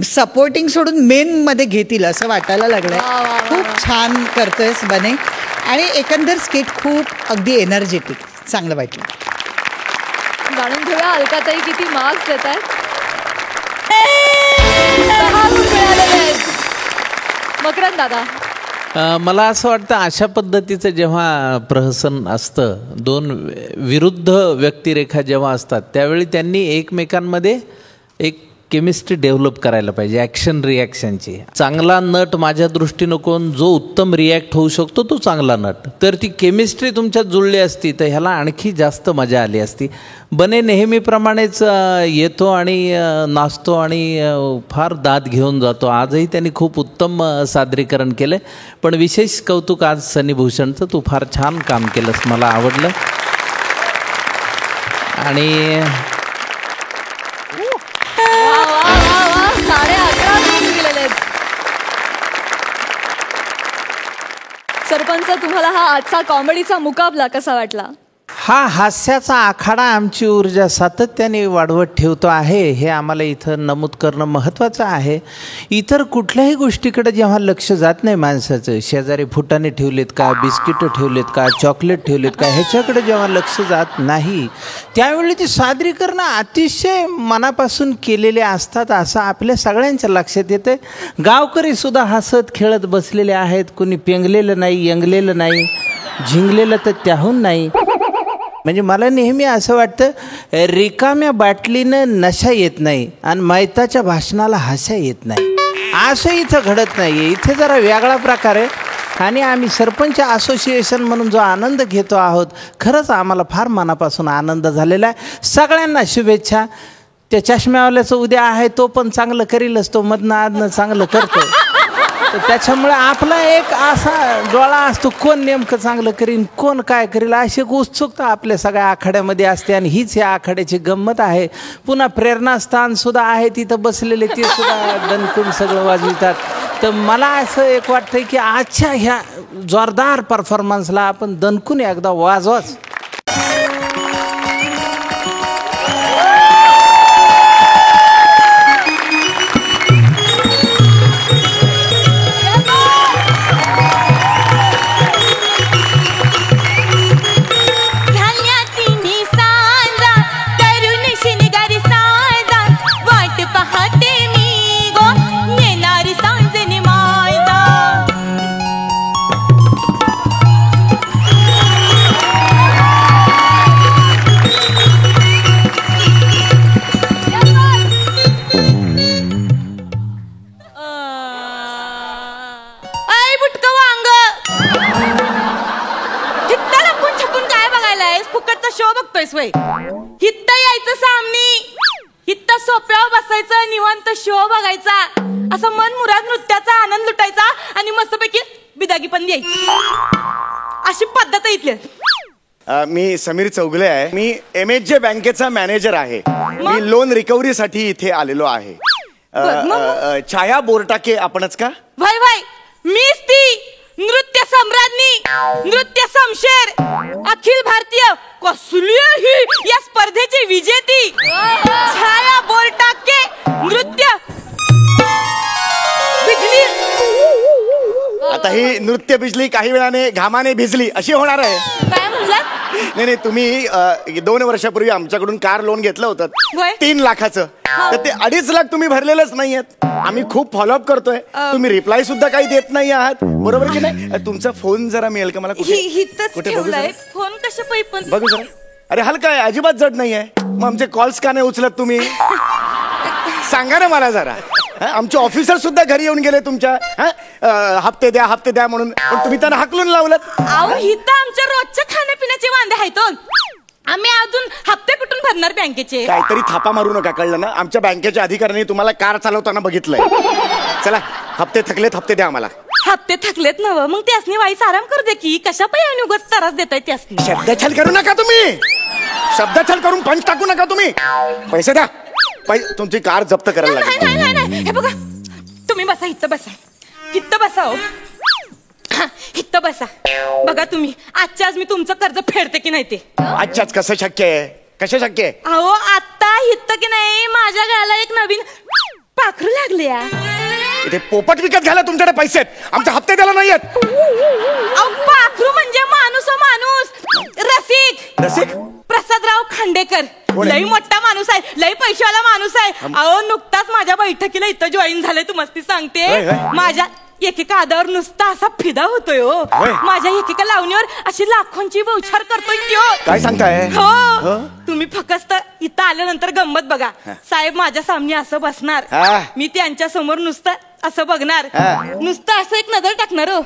सपोर्टिंग सोडून मेनमध्ये घेतील असं वाटायला लागलं आहे. खूप छान करतोयस बने. आणि एकंदर स्किट खूप अगदी एनर्जेटिक चांगलं वाटलं. जाणून घेऊया अलकाताई किती मार्क्स देत आहेत. मकरंद दादा. मला असं वाटतं अशा पद्धतीचं जेव्हा प्रहसन असतं दोन विरुद्ध व्यक्तिरेखा जेव्हा असतात त्यावेळी त्यांनी एकमेकांमध्ये एक केमिस्ट्री डेव्हलप करायला पाहिजे. ॲक्शन रिॲक्शनची. चांगला नट माझ्या दृष्टीनं कोण जो उत्तम रिॲक्ट होऊ शकतो तो चांगला नट. तर ती केमिस्ट्री तुमच्यात जुळली असती तर ह्याला आणखी जास्त मजा आली असती. बने नेहमीप्रमाणेच येतो आणि नाचतो आणि फार दाद घेऊन जातो. आजही त्यांनी खूप उत्तम सादरीकरण केलं. पण विशेष कौतुक आज सनी भूषणचं. तू फार छान काम केलंस. मला आवडलं. आणि सरपंच तुम्हाला हा आजचा कॉमेडीचा मुकाबला कसा वाटला. हा हास्याचा आखाडा आमची ऊर्जा सातत्याने वाढवत ठेवतो आहे, हे आम्हाला इथं नमूद करणं महत्त्वाचं आहे. इतर कुठल्याही गोष्टीकडे जेव्हा लक्ष जात नाही माणसाचं, शेजारी फुटाणे ठेवलेत का, बिस्किटं ठेवलेत का, चॉकलेट ठेवलेत का, ह्याच्याकडे जेव्हा लक्ष जात नाही त्यावेळी ती सादरीकरणं अतिशय मनापासून केलेले असतात असं आपल्या सगळ्यांच्या लक्षात येतं. गावकरीसुद्धा हसत खेळत बसलेले आहेत, कुणी पेंगलेलं नाही, यंगलेलं नाही, झिंगलेलं तर त्याहून नाही. म्हणजे मला नेहमी असं वाटतं रिकाम्या बाटलीनं नशा येत नाही आणि मैताच्या भाषणाला हसा येत नाही, असं इथं घडत नाही आहे. इथे जरा वेगळा प्रकार आहे आणि आम्ही सरपंच असोसिएशन म्हणून जो आनंद घेतो आहोत, खरंच आम्हाला फार मनापासून आनंद झालेला आहे. सगळ्यांना शुभेच्छा. त्या चष्म्यावाल्याचं उद्या आहे, तो पण चांगलं करीलच, तो मधनं आदनं चांगलं करतो. तर त्याच्यामुळे आपला एक असा डोळा असतो, कोण नेमकं चांगलं करीन, कोण काय करील, अशी एक उत्सुकता आपल्या सगळ्या आखाड्यामध्ये असते आणि हीच या आखाड्याची गंमत आहे. पुन्हा प्रेरणास्थानसुद्धा आहे, तिथं बसलेले ते सुद्धा दणकून सगळं वाजवितात. तर मला असं एक वाटतं की आजच्या ह्या जोरदार परफॉर्मन्सला आपण दणकून एकदा वाजवाच. हित्त यायचं सामनी, हित्त सोप्यावर बसायचं, निवांत शो बघायचा, असं मन मुराद नृत्याचा आनंद लुटायचा आणि मस्तपैकी बिदागी पण द्यायची, अशी पद्धत आहे इथली. मी समीर चौगले आहे. मी MHJ बँकेचा मॅनेजर आहे. मी लोन रिकव्हरीसाठी इथे आलेलो आहे. छाया बोरटाके आपणच का? भाई भाई, मीच ती नृत्य सम्राज्ञी, नृत्य शमशेर, अखिल भारतीय कसली ही या स्पर्धेची विजेती छाया बोरटाके, नृत्य बिजली. आता ही नृत्य बिजली काही वेळाने घामाने भिजली अशी होणार आहे. काय म्हणलात? नाही, तुम्ही 2 वर्षापूर्वी आमच्याकडून कार लोन घेतलं होतं 3 लाखाचं, तर ते 2.5 लाख तुम्ही भरलेलंच नाहीयेत. आम्ही खूप फॉलोअप करतोय, तुम्ही रिप्लाय सुद्धा काही देत नाही आहात, बरोबर की नाही? तुमचा फोन जरा मिळेल का मला? कुठे फोन कशा पैपण बघू जरा. अरे हलका आहे, अजिबात जड नाहीये. मग आमचे कॉल्स का नाही उचलत तुम्ही? सांगा ना मला जरा. आमचे ऑफिसर सुद्धा घरी येऊन गेले तुमच्या, हप्ते द्या म्हणून, पण तुम्ही त्यांना हाकलून लावलं. अहो, हिथं आमच्या रोजच्या खाण्यापिण्याचे वांदे आहेत, आम्ही अजून हप्ते कुठून भरणार बँकेचे? काहीतरी थापा मारू नका, कळलं ना? आमच्या बँकेच्या अधिकाऱ्यांनी तुम्हाला कार चालवताना बघितलंय. चला, हप्ते थकलेत, हप्ते द्या आम्हाला. हप्ते थकलेत नव, मग त्यासनी वाईस आराम करू दे की, कशा पायाने उगाच त्रास देताय त्यासनी? शब्दछल करू नका तुम्ही, शब्दछल करून पंच टाकू नका तुम्ही. पैसे द्या, तुमची कार जप्त करायला लागेल. नाही, हे बघा, तुम्ही बसा, इथं बसा, इथं बसा. हो, इथं बसा. बघा तुम्ही, आजच्या आज मी तुमचं कर्ज फेडते की नाही ते. आजच्याच कसं शक्य आहे? कसं शक्य आहे? अहो, आता इथं की नाही माझ्या गळ्याला एक नवीन पाखरू लागले. इथे पोपट विकत घ्यायला तुमच्याकडे पैसे आहेत, आमचे हप्ते द्यायला नाही आहेत. पाखरू म्हणजे माणूस, रसिक प्रसादराव खांडेकर. लई मोठा माणूस आहे, लई पैशावाला माणूस आहे. अहो, नुकताच माझ्या बैठकीला इथं जॉईन झाले. तुम्हाला सांगते, माझ्या एकेका आदावर नुसता असा फिदा होतोय. हो, माझ्या एकेका लावणीवर अशी लाखोंची बौछार करतोय त्यो. काय सांगताय? हो, तुम्ही फक्त इथं आल्यानंतर गंमत बघा. साहेब माझ्या सामने असं बसणार, मी त्यांच्या समोर नुसतं असं बघणार, नुसतं असं एक नजर टाकणार. हो,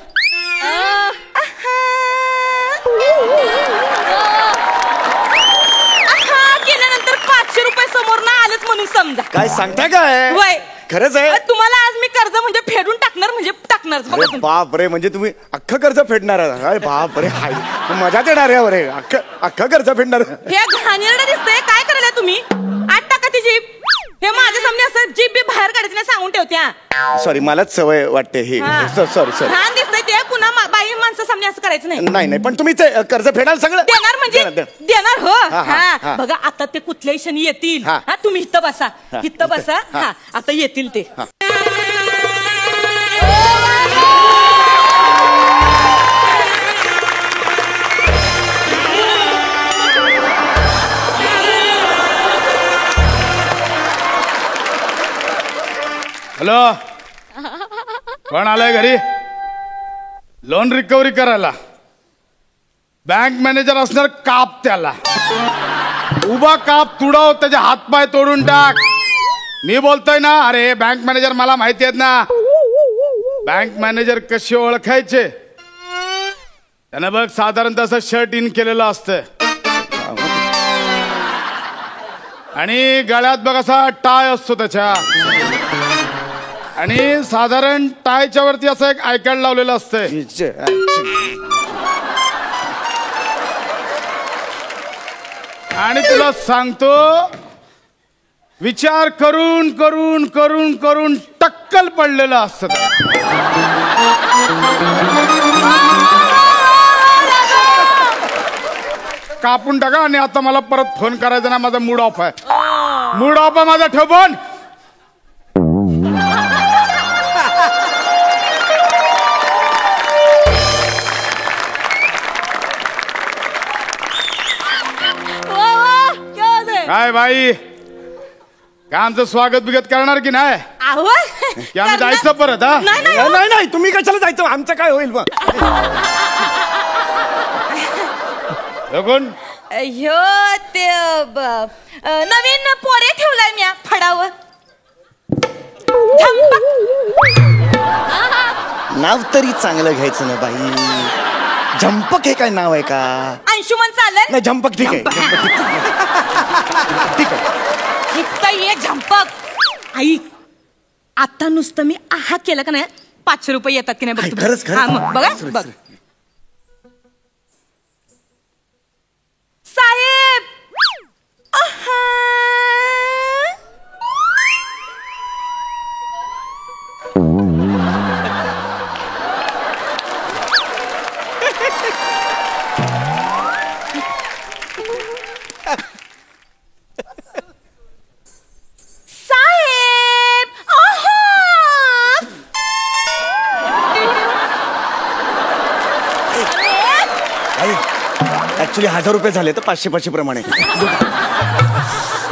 केल्यानंतर 500 रुपये समोर ना आलेच म्हणून समजा. काय सांगताय? काय वय खरंच आहे? तुम्हाला आज मी कर्ज म्हणजे फेडून टाकणार, म्हणजे टाकणार. बाप रे, म्हणजे तुम्ही अख्खं कर्ज फेडणार? अरे बाप रे, हाय मजा देणार आहे. अरे अख्खं कर्ज फेडणार? हे घाणेरडं दिसतंय. काय करायला तुम्ही? 8 टाकाची जीप, हे माझ्या सामने असं जीप बी बाहेर काढायचं नाही सांगून ठेवत्या. सॉरी, मलाच सवय वाटते ही. सॉरी. घाण दिसतंय ते. पुन्हा बाई माणसं सामने असं करायचं नाही. नाही नाही, पण तुम्ही ते कर्ज फेडाल सगळं? देणार म्हणजे देणार हो. हा, हा, हा हा. बघा आता ते कुठल्याही क्षणी येतील. हा. हा तुम्ही इथं बसा, हा. इथं बसा. हा. हा आता येतील ते. हॅलो, कोण आलंय घरी? लोन रिकव्हरी करायला बँक मॅनेजर असणार, काप त्याला. उभा काप, तुडव, त्याचे हातपाय तोडून टाक. मी बोलतोय ना. अरे बँक मॅनेजर मला माहिती आहेत ना. बँक मॅनेजर कसे ओळखायचे? त्यानं बघ साधारणतः असं शर्ट इन केलेलं असतं आणि गळ्यात बघ असा टाय असतो त्याच्या, आणि साधारण टायच्या वरती असं एक आय कार्ड लावलेलं असतंय. आणि तुला सांगतो, विचार करून करून करून करून टक्कल पडलेलं असतं. कापून टाका. आणि आता मला परत फोन करायचा ना, माझा मूड ऑफ आहे. मूड ऑफ आहे माझा. ठेव फोन. काय बाई, काय आमचं स्वागत बिगत करणार की नाही? आहो की आम्ही जायचं परत? हा नाही नाही, तुम्ही कशाला जायचं? आमचं काय होईल मग? कोण? ह्यो ते नवीन पोरे ठेवलाय मी फडावर. नाव तरी चांगलं घ्यायचं ना बाई. झंपक हे काय नाव आहे का? अंशुमन चालेल? नाही, झंपक ठीक आहे. ठीक आहे. इतका ये झंपक. आई आता नुसतं मी आहा केलं का नाही, 500 रुपये येतात की नाही बघ. खरंच हा, मग बघा बघ. साहेब आहा. साहेब आहा. ऍक्च्युली 1000 रुपये झाले तर 500 प्रमाणे.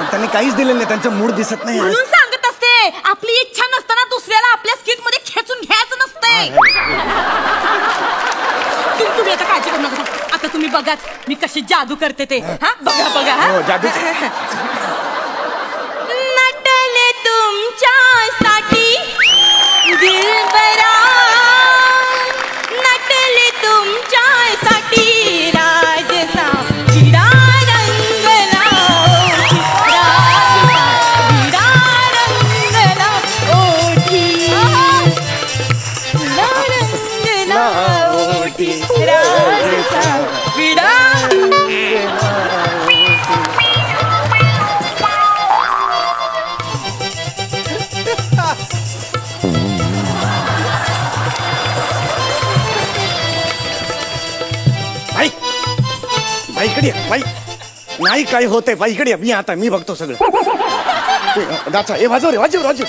त्यांनी काहीच दिलेलं नाही, त्यांचा मूड दिसत नाही. म्हणून सांगत असते, आपली इच्छा नसताना दुसऱ्याला आपल्या स्किट मध्ये खेचून घ्यायचं नसतंय. तुम्ही आता काळजी करू नका. आता तुम्ही बघाच मी कशी जादू करते ते. हा बघा बघा. हो, जादू. नटले तुमच्यासाठी दिलबरा, नटले तुमच्यासाठी राजसा विडा रंगला, विडा रंगला ओठी, विडा रंगला ओठी, राजसा विडा. बाई इकडे ये, बाई. नाही काय होतंय बाई, इकडे ये. मी बघतो सगळं. दाचा हे वाजव रे, वाजव वाजव.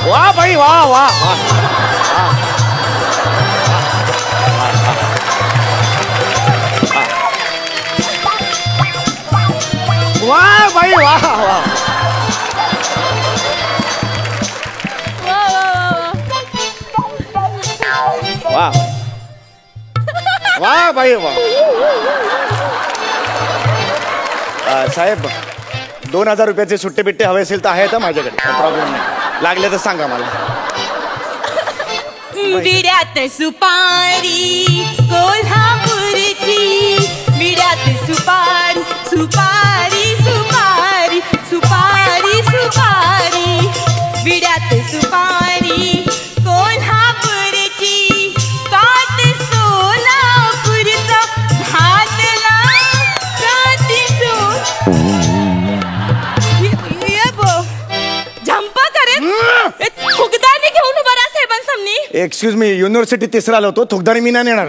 वा बाई, वा वा वा. वा बाई, वा वा. वा वा बाई वा. साहेब 2000 रुपयाचे सुट्टे बिट्टे हवे असेल तर आहेत माझ्याकडे, प्रॉब्लेम नाही. लागले तर सांगा मला. विड्यात सुपारी कोल्हापूरची, विड्यात सुपारी सुपारी सुपारी सुपारी सुपारी, विड्यात सुपारी कोल्हापूरची, काट सोलापूरचा एक्सक्यूज मी, युनिव्हर्सिटी तिसरा आलो होतो, थुकदारी मी नाही येणार.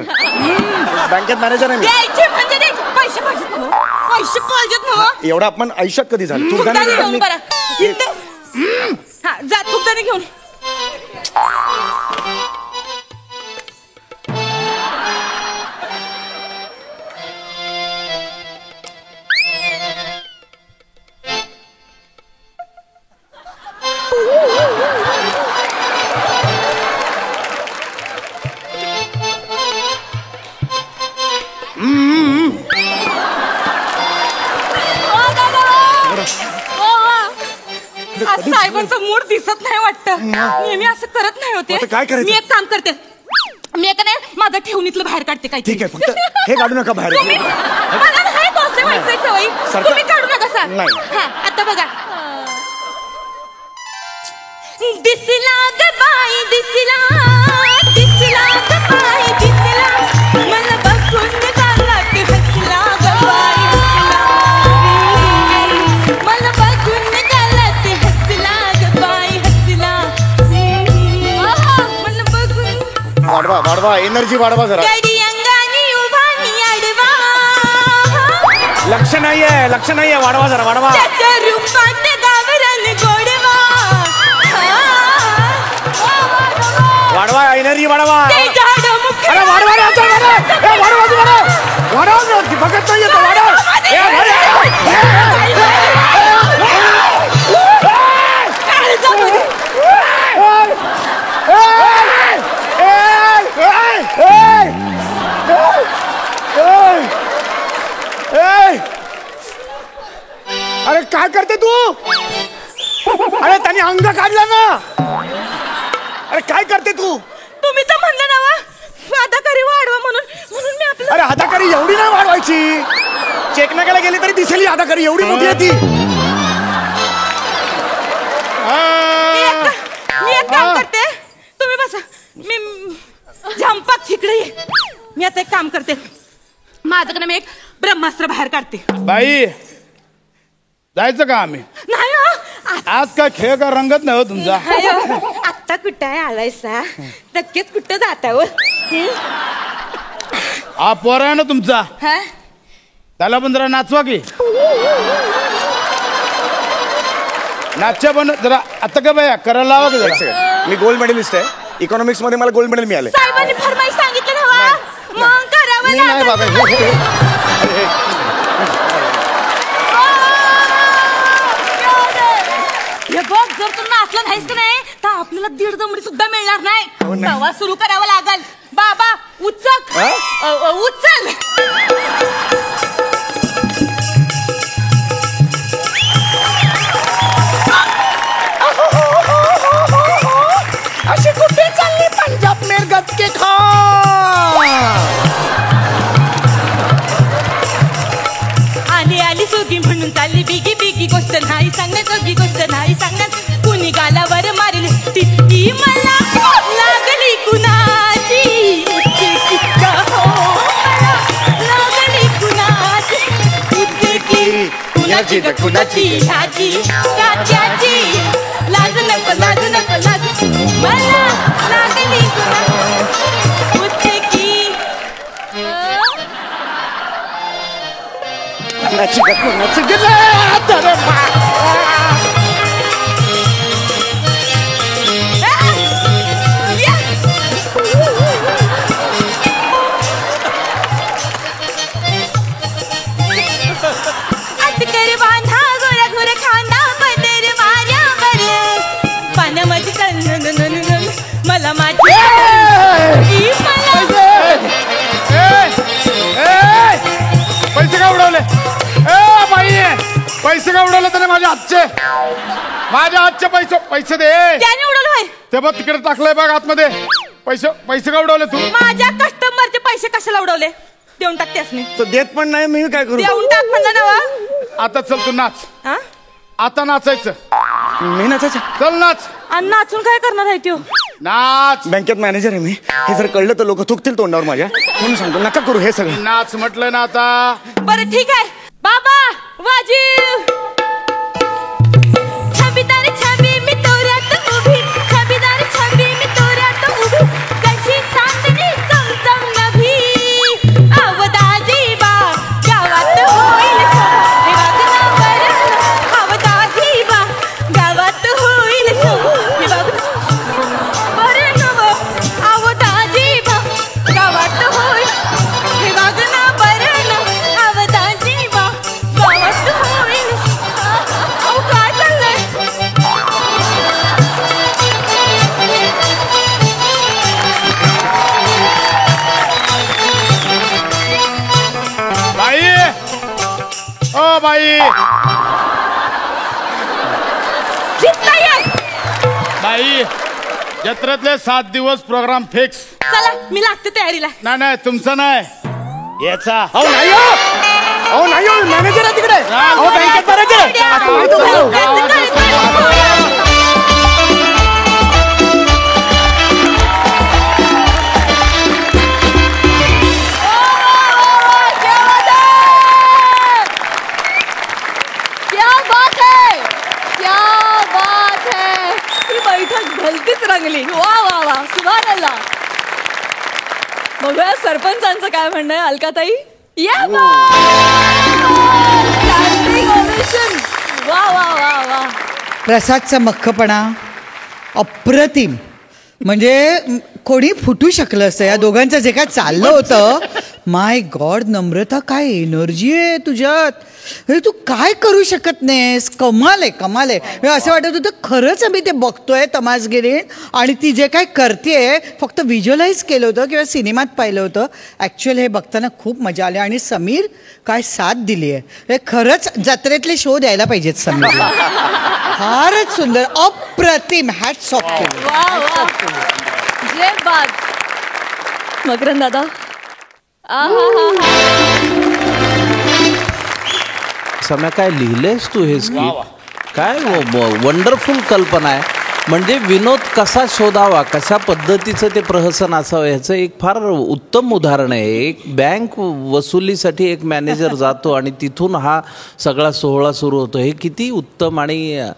बँकेत मॅनेजर आहे मी. द्यायचे म्हणजे द्यायचे. पैसे पाहिजेत ना हो. पैसे पाहिजेत ना हो. एवढा आपण आयुष्यात कधी झालं? थुकदारी घेऊन करा. हा जा थुकदारी घेऊन. आज साहेबांचा मूड दिसत नाही वाटतं. नेहमी असं करत नाही होते. काय करायचं? मी एक काम करते. मी एक नाही माझं ठेवणीतलं बाहेर काढते काय. ठीक आहे, फक्त हे काढू नका बाहेर. मला नाही बॉसने व्हायचंय सवयी. तुम्ही काढू नका सर. नाही. हा आता बघा. दिसला ग बाई दिसला, दिसला ग बाई दिसला, मला बघून गाला की हसला ग बाई हसला, मला बघून गाला की हसला ग बाई हसला, मला बघून. वाढवा एनर्जी वाढवा जरा. गडी अंगानी उभा मी आडवा, लक्ष नाहीये वाढवा जरा वाढवा. त्याच्या रूपात गावरान गोडवा, वाढवा एनर्जी वाढवा. ते झाड मुख. अरे वाढवा रे आता वाढवा बघत नाहीये तो. वाढव. अरे काय करते तू? अरे त्याने अंग काढला ना. अरे काय करते तू? तुम्ही तर म्हणलं ना हाताकारी वाढवा म्हणून मी आपलं. अरे हाताकारी एवढी नाही वाढवायची. चेक नाकाला गेली तरी दिसेल हाताकारी. एवढी मोठी आहे ती. मी एक काम करते. तुम्ही बसा. मी झंपाक तिकडे ये. मी आता एक काम करते. माझ्याकडे मी एक ब्रह्मास्त्र बाहेर काढते. बाई जायचं का आम्ही? नाही आज काय खेळ का रंगत नाही हो तुमचा? आत्ता कुठं आलायसा? नक्कीच कुठं जातावर? हा पोर आहे ना तुमचा, त्याला पण जरा नाचवा की. नाचच्या पण जरा आता का बाया करायला लावा की जरा. मी गोल्ड मेडलिस्ट आहे. इकॉनॉमिक्स मध्ये मला गोल्ड मेडल मिळाले. साहेबांनी फरमाईश सांगितलं हवा मग करावं नाही बाबा. बघ जर तू नाचला नाहीस का नाही तर आपल्याला 1.5 दमडी सुद्धा मिळणार नाही. प्रवास सुरू करावा लागल. बाबा उचक उचल. अशी कुठे चालली पंजाब में गचके खा. आली सोगी म्हणून चालली बिगी बिगी. गोष्ट नाही सांगण्यात जोगी. गोष्ट नाही सांगण्यात. कुणी गालावर मारली तितकी मला लागली कुणाची. लागली कुणाची इतकी. कुणाची तर कुणाची ह्याची त्याची. लाज नको लाज नको लाज. मला लागली कुणाची इतकी. अटकर बांधा गोऱ्या गोऱ्या खांदा पदर माऱ्यावर. पाण्यामध्ये मला माझी पैसे का उडवले? बाई पैसे का उडवले त्याने? माझ्या हातचे पैसे दे. त्याने उडवलं होय. ते बघ तिकडे टाकलंय बघ आतमध्ये. पैसे का उडवले तू? माझ्या कस्टमरचे पैसे कशाला उडवले? देऊन टाक त्यासनी. तो देत पण नाही. मी काय करू? देऊन टाक म्हणलं ना. आता चल तू नाच. आता नाचायचं. मी नाचायचं? चल नाच. आणि नाचून काय करणार आहे त्यो? नाच. बँकेत मॅनेजर आहे मी. हे जर कळलं तर लोक थुकतील तोंडावर माझ्या. म्हणून सांगतो नका करू हे सगळं. नाच म्हटलं ना आता. बरं ठीक आहे. बाबा वाजीव. छबीदार छबी मी तोऱ्यात उभी. छबीदार छबी मी तोऱ्यात उभी. हो बाई. बाई जत्रेतले 7 दिवस प्रोग्राम फिक्स. चला मी लागते तयारीला. नाही तुमचं नाही याचा. अहो नाही हो मॅनेजर आहे तिकडे. अहो बँकेत मॅनेजर. भलतीच रंगली. वा वा वा सुभान अल्लाह. बघूया सरपंचांचं काय म्हणणं आहे. अलकाताई या. वा वा वा वा. प्रसादचा मख्खपणा अप्रतिम. म्हणजे कोणी फुटू शकलं असतं. या दोघांचं जे काय चाललं होतं. माय गॉड नम्रता काय एनर्जी आहे तुझ्यात. हे तू काय करू शकत नाहीस. कमाल आहे. असं वाटत होतं खरंच आम्ही ते बघतोय तमासगिरी आणि ती जे काय करतेय फक्त व्हिज्युअलाइज केलं होतं किंवा सिनेमात पाहिलं होतं. ॲक्च्युअल हे बघताना खूप मजा आली आणि समीर काय साथ दिली आहे. हे खरंच जत्रेतले शो द्यायला पाहिजेत समीरला. फारच सुंदर अप्रतिम. Hats off. जय बात. मकरंद दादा सम्या काय लिहिलेस तू हे स्क्रिप्ट. काय वंडरफुल कल्पना आहे. म्हणजे विनोद कसा शोधावा कशा पद्धतीचं ते प्रहसन असावं ह्याचं एक फार उत्तम उदाहरण आहे. एक बँक वसुलीसाठी एक मॅनेजर जातो आणि तिथून हा सगळा सोहळा सुरू होतो. हे किती उत्तम आणि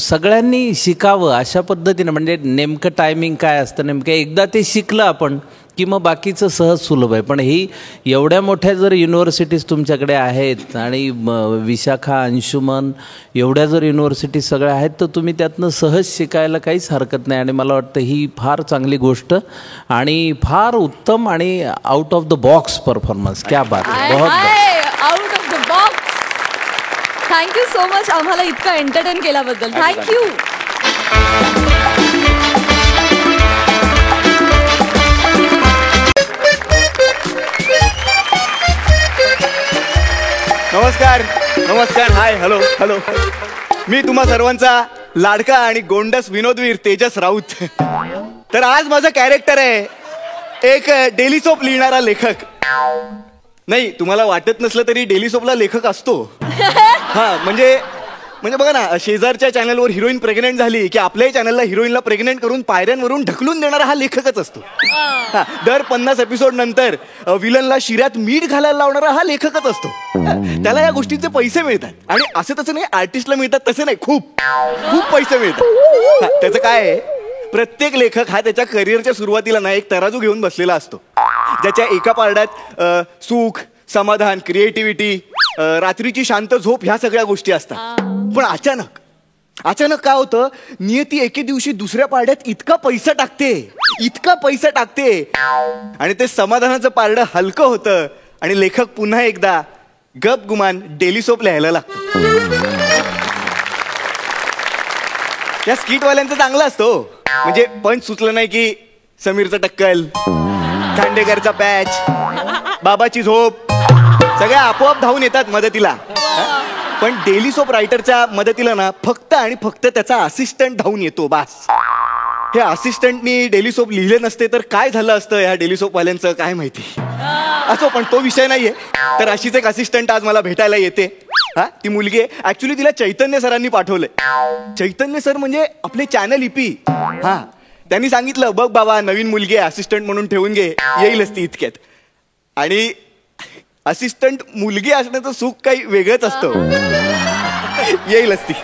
सगळ्यांनी शिकावं अशा पद्धतीनं. म्हणजे नेमकं टायमिंग काय असतं नेमकं एकदा ते शिकलं आपण की मग बाकीचं सहज सुलभ आहे. पण ही एवढ्या मोठ्या जर युनिव्हर्सिटीज तुमच्याकडे आहेत आणि विशाखा अंशुमन एवढ्या जर युनिव्हर्सिटीज सगळ्या आहेत तर तुम्ही त्यातनं सहज शिकायला काहीच हरकत नाही. आणि मला वाटतं ही फार चांगली गोष्ट आणि फार उत्तम आणि out of the box performance. क्या बात आहे. Out of the box. Thank you so much आम्हाला इतकं एंटरटेन केल्याबद्दल. थँक्यू. नमस्कार. Hi hello. मी तुम्हा सर्वांचा लाडका आणि गोंडस विनोदवीर तेजस राऊत. तर आज माझं कॅरेक्टर आहे एक डेली सोप लिहिणारा लेखक. नाही तुम्हाला वाटत नसलं तरी डेली सोपला लेखक असतो. हा म्हणजे बघा ना शेजारच्या चॅनलवर हिरोईन प्रेग्नेंट झाली की आपल्याही चॅनलला हिरोईनला प्रेग्नेंट करून पायऱ्यांवरून ढकलून देणारा हा लेखकच असतो. दर 50 एपिसोड नंतर विलनला शिऱ्यात मीठ घालायला लावणारा हा लेखकच असतो. त्याला या गोष्टीचे पैसे मिळतात. आणि असं तसं नाही आर्टिस्टला मिळतात तसं नाही खूप पैसे मिळतात. त्याचं काय आहे प्रत्येक लेखक हा त्याच्या करिअरच्या सुरुवातीला ना एक तराजू घेऊन बसलेला असतो. ज्याच्या एका पारड्यात सुख समाधान क्रिएटिव्हिटी रात्रीची शांत झोप ह्या सगळ्या गोष्टी असतात. पण अचानक काय होतं नियती एके दिवशी दुसऱ्या पारड्यात इतका पैसा टाकते आणि ते समाधानाचं पारडं हलकं होतं आणि लेखक पुन्हा एकदा गपगुमान डेली सोप लिहायला लागतो. या स्किटवाल्यांचं चांगलं असतो. म्हणजे पंच सुचलं नाही की समीरचं टक्कल खांडेकरचा पॅच बाबाची झोप सगळ्या आपोआप धावून येतात मदतीला. पण डेली सोप रायटरच्या मदतीला ना फक्त आणि फक्त त्याचा असिस्टंट धावून येतो बास. हे असिस्टंटनी डेली सोप लिहिले नसते तर काय झालं असतं ह्या डेली सोप वाल्यांचं काय माहिती. असो पण तो विषय नाहीये. तर अशीच एक असिस्टंट आज मला भेटायला येते. ती मुलगी आहे. ऍक्च्युली तिला चैतन्य सरांनी पाठवलंय. चैतन्य सर म्हणजे आपले चॅनल इपी. त्यांनी सांगितलं बघ बाबा नवीन मुलगी आहे असिस्टंट म्हणून ठेवून घे येईलच ती इतक्यात. आणि असिस्टंट मुलगी असण्याचं सुख काही वेगळंच असतं. येईलच ती.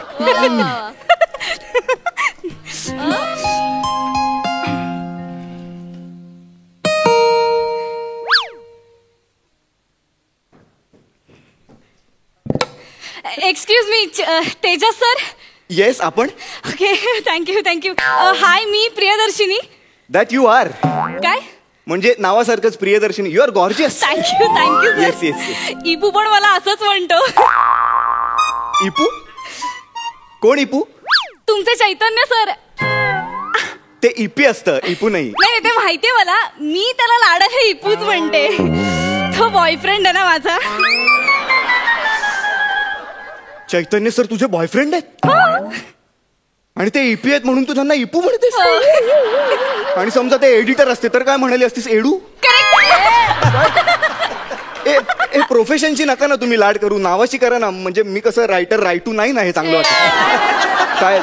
Excuse me Tejas sir. Yes आपण. Okay thank you. हाय मी प्रियदर्शिनी. That you are. काय म्हणजे नावासारखंच Priyadarshini. You are gorgeous. Thank you yes. इपू पण मला असंच म्हणतो. इपू कोण इपू. तुमचे चैतन्य सर. ते इपी असतं इपू नाही. ते माहितीये मला. मी त्याला लाडाने इपूच म्हणते. तो बॉयफ्रेंड आहे ना माझा. चैतन्य सर तुझे बॉयफ्रेंड आहेत आणि ते ईपी आहेत म्हणून तू त्यांना इपू म्हणतेस आणि समजा ते एडिटर असते तर काय म्हणाली असतीस एडू ए प्रोफेशनची नका ना तुम्ही लाड करू नावाची करा ना म्हणजे मी कसं रायटू नाही ना हे चांगलं वाटतं काय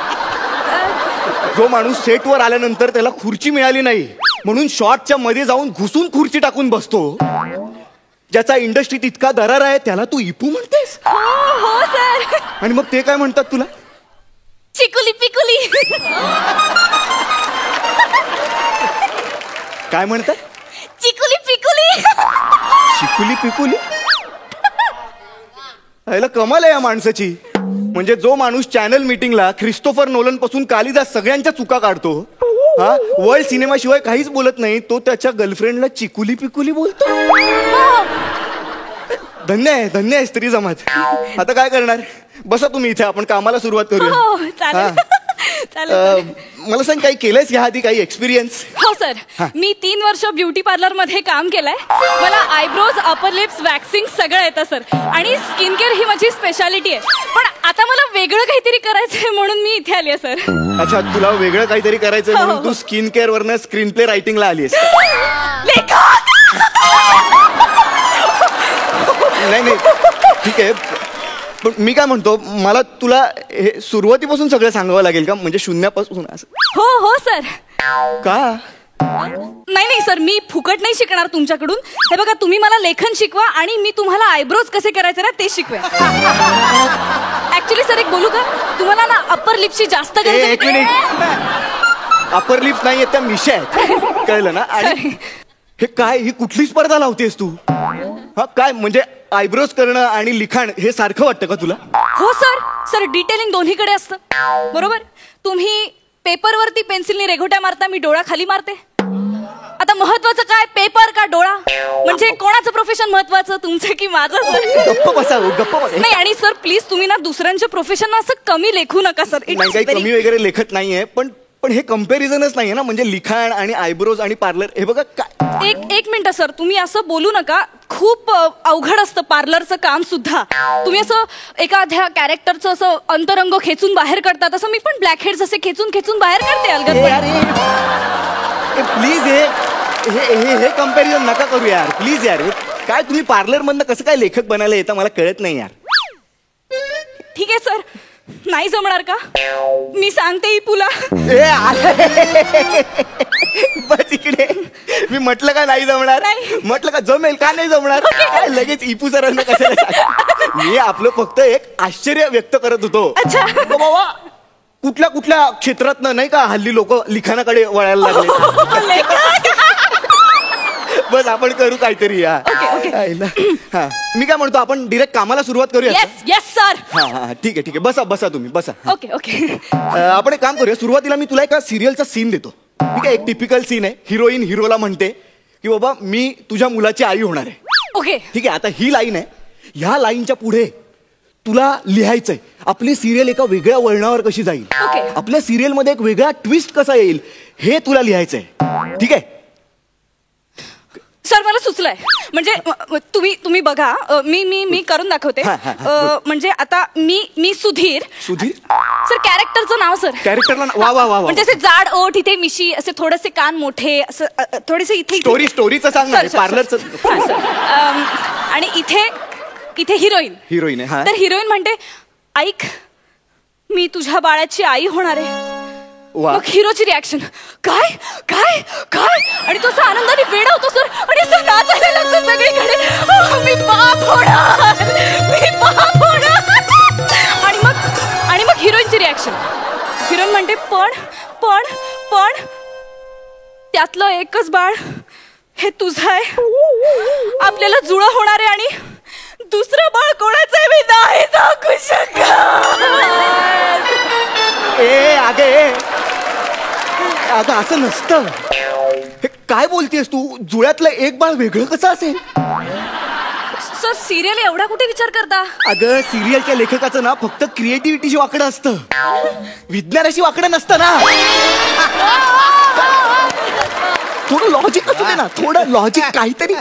जो माणूस सेटवर आल्यानंतर त्याला खुर्ची मिळाली नाही म्हणून शॉटच्या मध्ये जाऊन घुसून खुर्ची टाकून बसतो ज्याचा इंडस्ट्रीत इतका दरार आहे त्याला तू इपू म्हणतेस हो सर आणि मग ते काय म्हणतात तुला चिकुली पिकुली काय म्हणतात चिकुली पिकुली चिकुली पिकुली याला कमाल आहे या माणसाची म्हणजे जो माणूस चॅनल मीटिंगला ख्रिस्तोफर नोलन पासून कालिदास सगळ्यांच्या चुका काढतो हा वर्ल्ड सिनेमा शिवाय काहीच बोलत नाही तो त्याच्या गर्लफ्रेंडला चिकुली पिकुली बोलतो धन्य आहे स्त्री जमात आता काय करणार बसा तुम्ही इथे आपण कामाला सुरुवात करूया मला सांग काही केलंयस या आधी काही एक्सपिरियन्स हो सर मी 3 वर्ष ब्युटी पार्लर मध्ये काम केलंय मला आयब्रोज अपर लिप्स वॅक्सिंग सगळं येतं सर आणि स्किन केअर ही माझी स्पेशालिटी आहे पण आता मला वेगळं काहीतरी करायचंय म्हणून मी इथे आली आहे सर अच्छा तुला वेगळं काहीतरी करायचंय म्हणून तू स्किन केअर वरनं स्क्रीन प्ले रायटिंगला आलीस नाही ठीक आहे पण मी काय म्हणतो मला तुला हे सुरुवातीपासून सगळं सांगावं लागेल का म्हणजे शून्यापासून असं हो सर का नाही सर मी फुकट नाही शिकणार तुमच्याकडून हे बघा तुम्ही मला लेखन शिकवा आणि मी तुम्हाला आयब्रोज कसे करायचे ना ते शिकवा ऍक्च्युली सर एक बोलू का तुम्हाला ना अप्पर लिप्सची जास्त गरज आहे. एक मिनिट अपर लिप्स नाही त्या मिशा आहेत कळलं ना आणि हे काय ही कुठली स्पर्धा लावतेस तू हा काय म्हणजे आयब्रोज करणं आणि लिखाण हे सारखं वाटतं का तुला हो सर डिटेलिंग दोन्हीकडे असतं बरोबर तुम्ही पेपरवरती पेन्सिलने रेघोट्या मारता मी डोळा खाली मारते आता महत्वाचं काय पेपर का डोळा म्हणजे कोणाचं प्रोफेशन महत्वाचं तुमचं की माझं गप्प बसा नाही आणि सर प्लीज तुम्ही ना दुसऱ्यांच्या प्रोफेशन असं कमी लेखू नका सर नाही काही कमी वगैरे लेखत नाहीये पण हे कम्पॅरिझनच नाहीये ना म्हणजे लिखाण आणि आयब्रोज आणि पार्लर हे बघा काय एक मिनिट सर तुम्ही असं बोलू नका खूप अवघड असतं पार्लरचं काम सुद्धा तुम्ही असं एखाद्या कॅरेक्टरचं असं अंतरंग खेचून बाहेर काढतात असं मी पण ब्लॅक हेड्स असे खेचून बाहेर काढते अलगद प्लीज हे कम्पॅरिझन नका करू यार प्लीज यार काय तुम्ही पार्लर मधनं कसं काय लेखक बनायला येतं मला कळत नाही यार ठीक आहे सर नाही जमणार का मी सांगते इपूला बस इकडे मी म्हटलं का नाही जमणार म्हटलं का जमेल का नाही जमणार लगेच इपू सरांना कशाला मी आपलं फक्त एक आश्चर्य व्यक्त करत होतो बाबा कुठल्या क्षेत्रात नाही का हल्ली लोक लिखाणाकडे वळायला लागले बस आपण करू काहीतरी या मी काय म्हणतो आपण डिरेक्ट कामाला सुरुवात करूया येस सर हा ठीक आहे बसा तुम्ही बसा ओके आपण एक काम करूया सुरुवातीला मी तुला एका सिरियलचा सीन देतो ठीक आहे एक टिपिकल सीन आहे हिरोईन हिरोला म्हणते की बाबा मी तुझ्या मुलाची आई होणार आहे ओके ठीक आहे आता ही लाईन आहे ह्या लाईनच्या पुढे तुला लिहायचंय आपली सिरियल एका वेगळ्या वळणावर कशी जाईल आपल्या सिरियल मध्ये एक वेगळा ट्विस्ट कसा येईल हे तुला लिहायचंय ठीक आहे सर मला सुचलंय म्हणजे तुम्ही बघा मी करून दाखवते म्हणजे आता मी सुधीर सर कॅरेक्टरचं नाव सर कॅरेक्टरला वा म्हणजे असे जाड ओठ इथे मिशी असे थोडेसे कान मोठे असं थोडेसे इथे स्टोरीचं सांग पार्लरचं आणि इथे हिरोईन आहे तर हिरोईन म्हणते ऐक मी तुझ्या बाळाची आई होणार आहे मग हिरोची रिॲक्शन काय काय काय आणि तो असा आनंदाने वेडा होतो सर आणि असं नाचायला लागतो सगळीकडे मी बाप होणार आणि मग हिरोईनची रिॲक्शन हिरोईन म्हणते पण त्यातलं एकच बाळ हे तुझं आहे आपल्याला जुळं होणार आहे आणि दुसरं बाळ कोणाचं आहे मी नाही सांगू शकत अगं असं नसतं हे काय बोलतेस तू जुळ्यातलं एक बाळ वेगळं कसं असेल सर सिरियल एवढा कुठे विचार करता अगं सिरियलच्या लेखकाचं ना फक्त क्रिएटिव्हिटीशी वाकडं असतं विज्ञानाशी वाकडं नसतं ना थोडं लॉजिक असू दे ना थोडं लॉजिक काहीतरी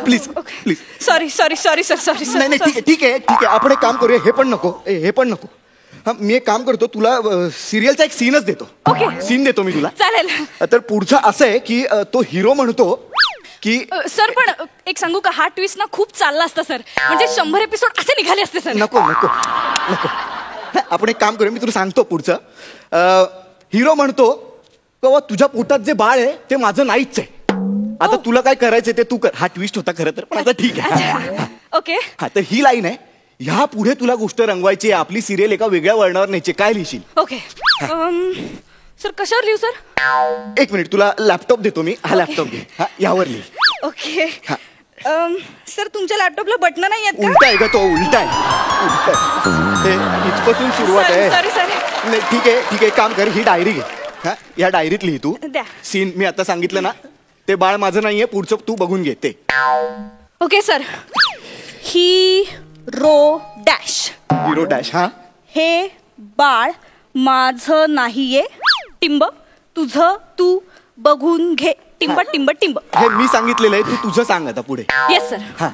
please please. Sorry sorry sorry sir sorry नाही नाही ठीक आहे ठीक आहे ठीक आहे आपण एक काम करूया. हे पण नको. हा मी एक काम करतो तुला सिरियलचा एक सीनच देतो. सीन देतो मी तुला. चालेल. तर पुढचं असं आहे की तो हिरो म्हणतो की सर पण एक सांगू का हा ट्विस्ट ना खूप चालला असता सर. म्हणजे 100 एपिसोड असे निघाले असते सर. नको आपण एक काम करूया मी तुला सांगतो पुढचं. हिरो म्हणतो बाबा तुझ्या पोटात जे बाळ आहे ते माझं नाहीच आहे. आता तुला काय करायचंय ते तू कर. हा ट्विस्ट होता खरं तर पण आता ठीक आहे. ओके. हा तर ही लाईन आहे. ह्या पुढे तुला गोष्ट रंगवायची आहे. आपली सिरियल एका वेगळ्या वळणावर न्यायची. काय लिहिशील? ओके सर कशावर लिहू सर? एक मिनिट तुला लॅपटॉप देतो मी. हा लॅपटॉप घे. हा यावर लिही. ओके. सर तुमच्या लॅपटॉपला बटन नाही आहेत उलटा आहे का तो? उलटा आहे. इथपासून सुरुवात आहे. Sorry sorry. नाही ठीक आहे काम कर. ही डायरी घे. हा या डायरीत लिही तू द्या. सीन मी आता सांगितलं ना ते बाळ माझं नाहीये. पुढचं तू बघून घे ते. Okay sir. Hero dash. हा हे बाळ माझं नाहीये. टिंब तुझं तू बघून घे. टिंब टिंब टिंब. हे मी सांगितलेलं आहे. तू तुझं सांग आता पुढे. Yes sir. हा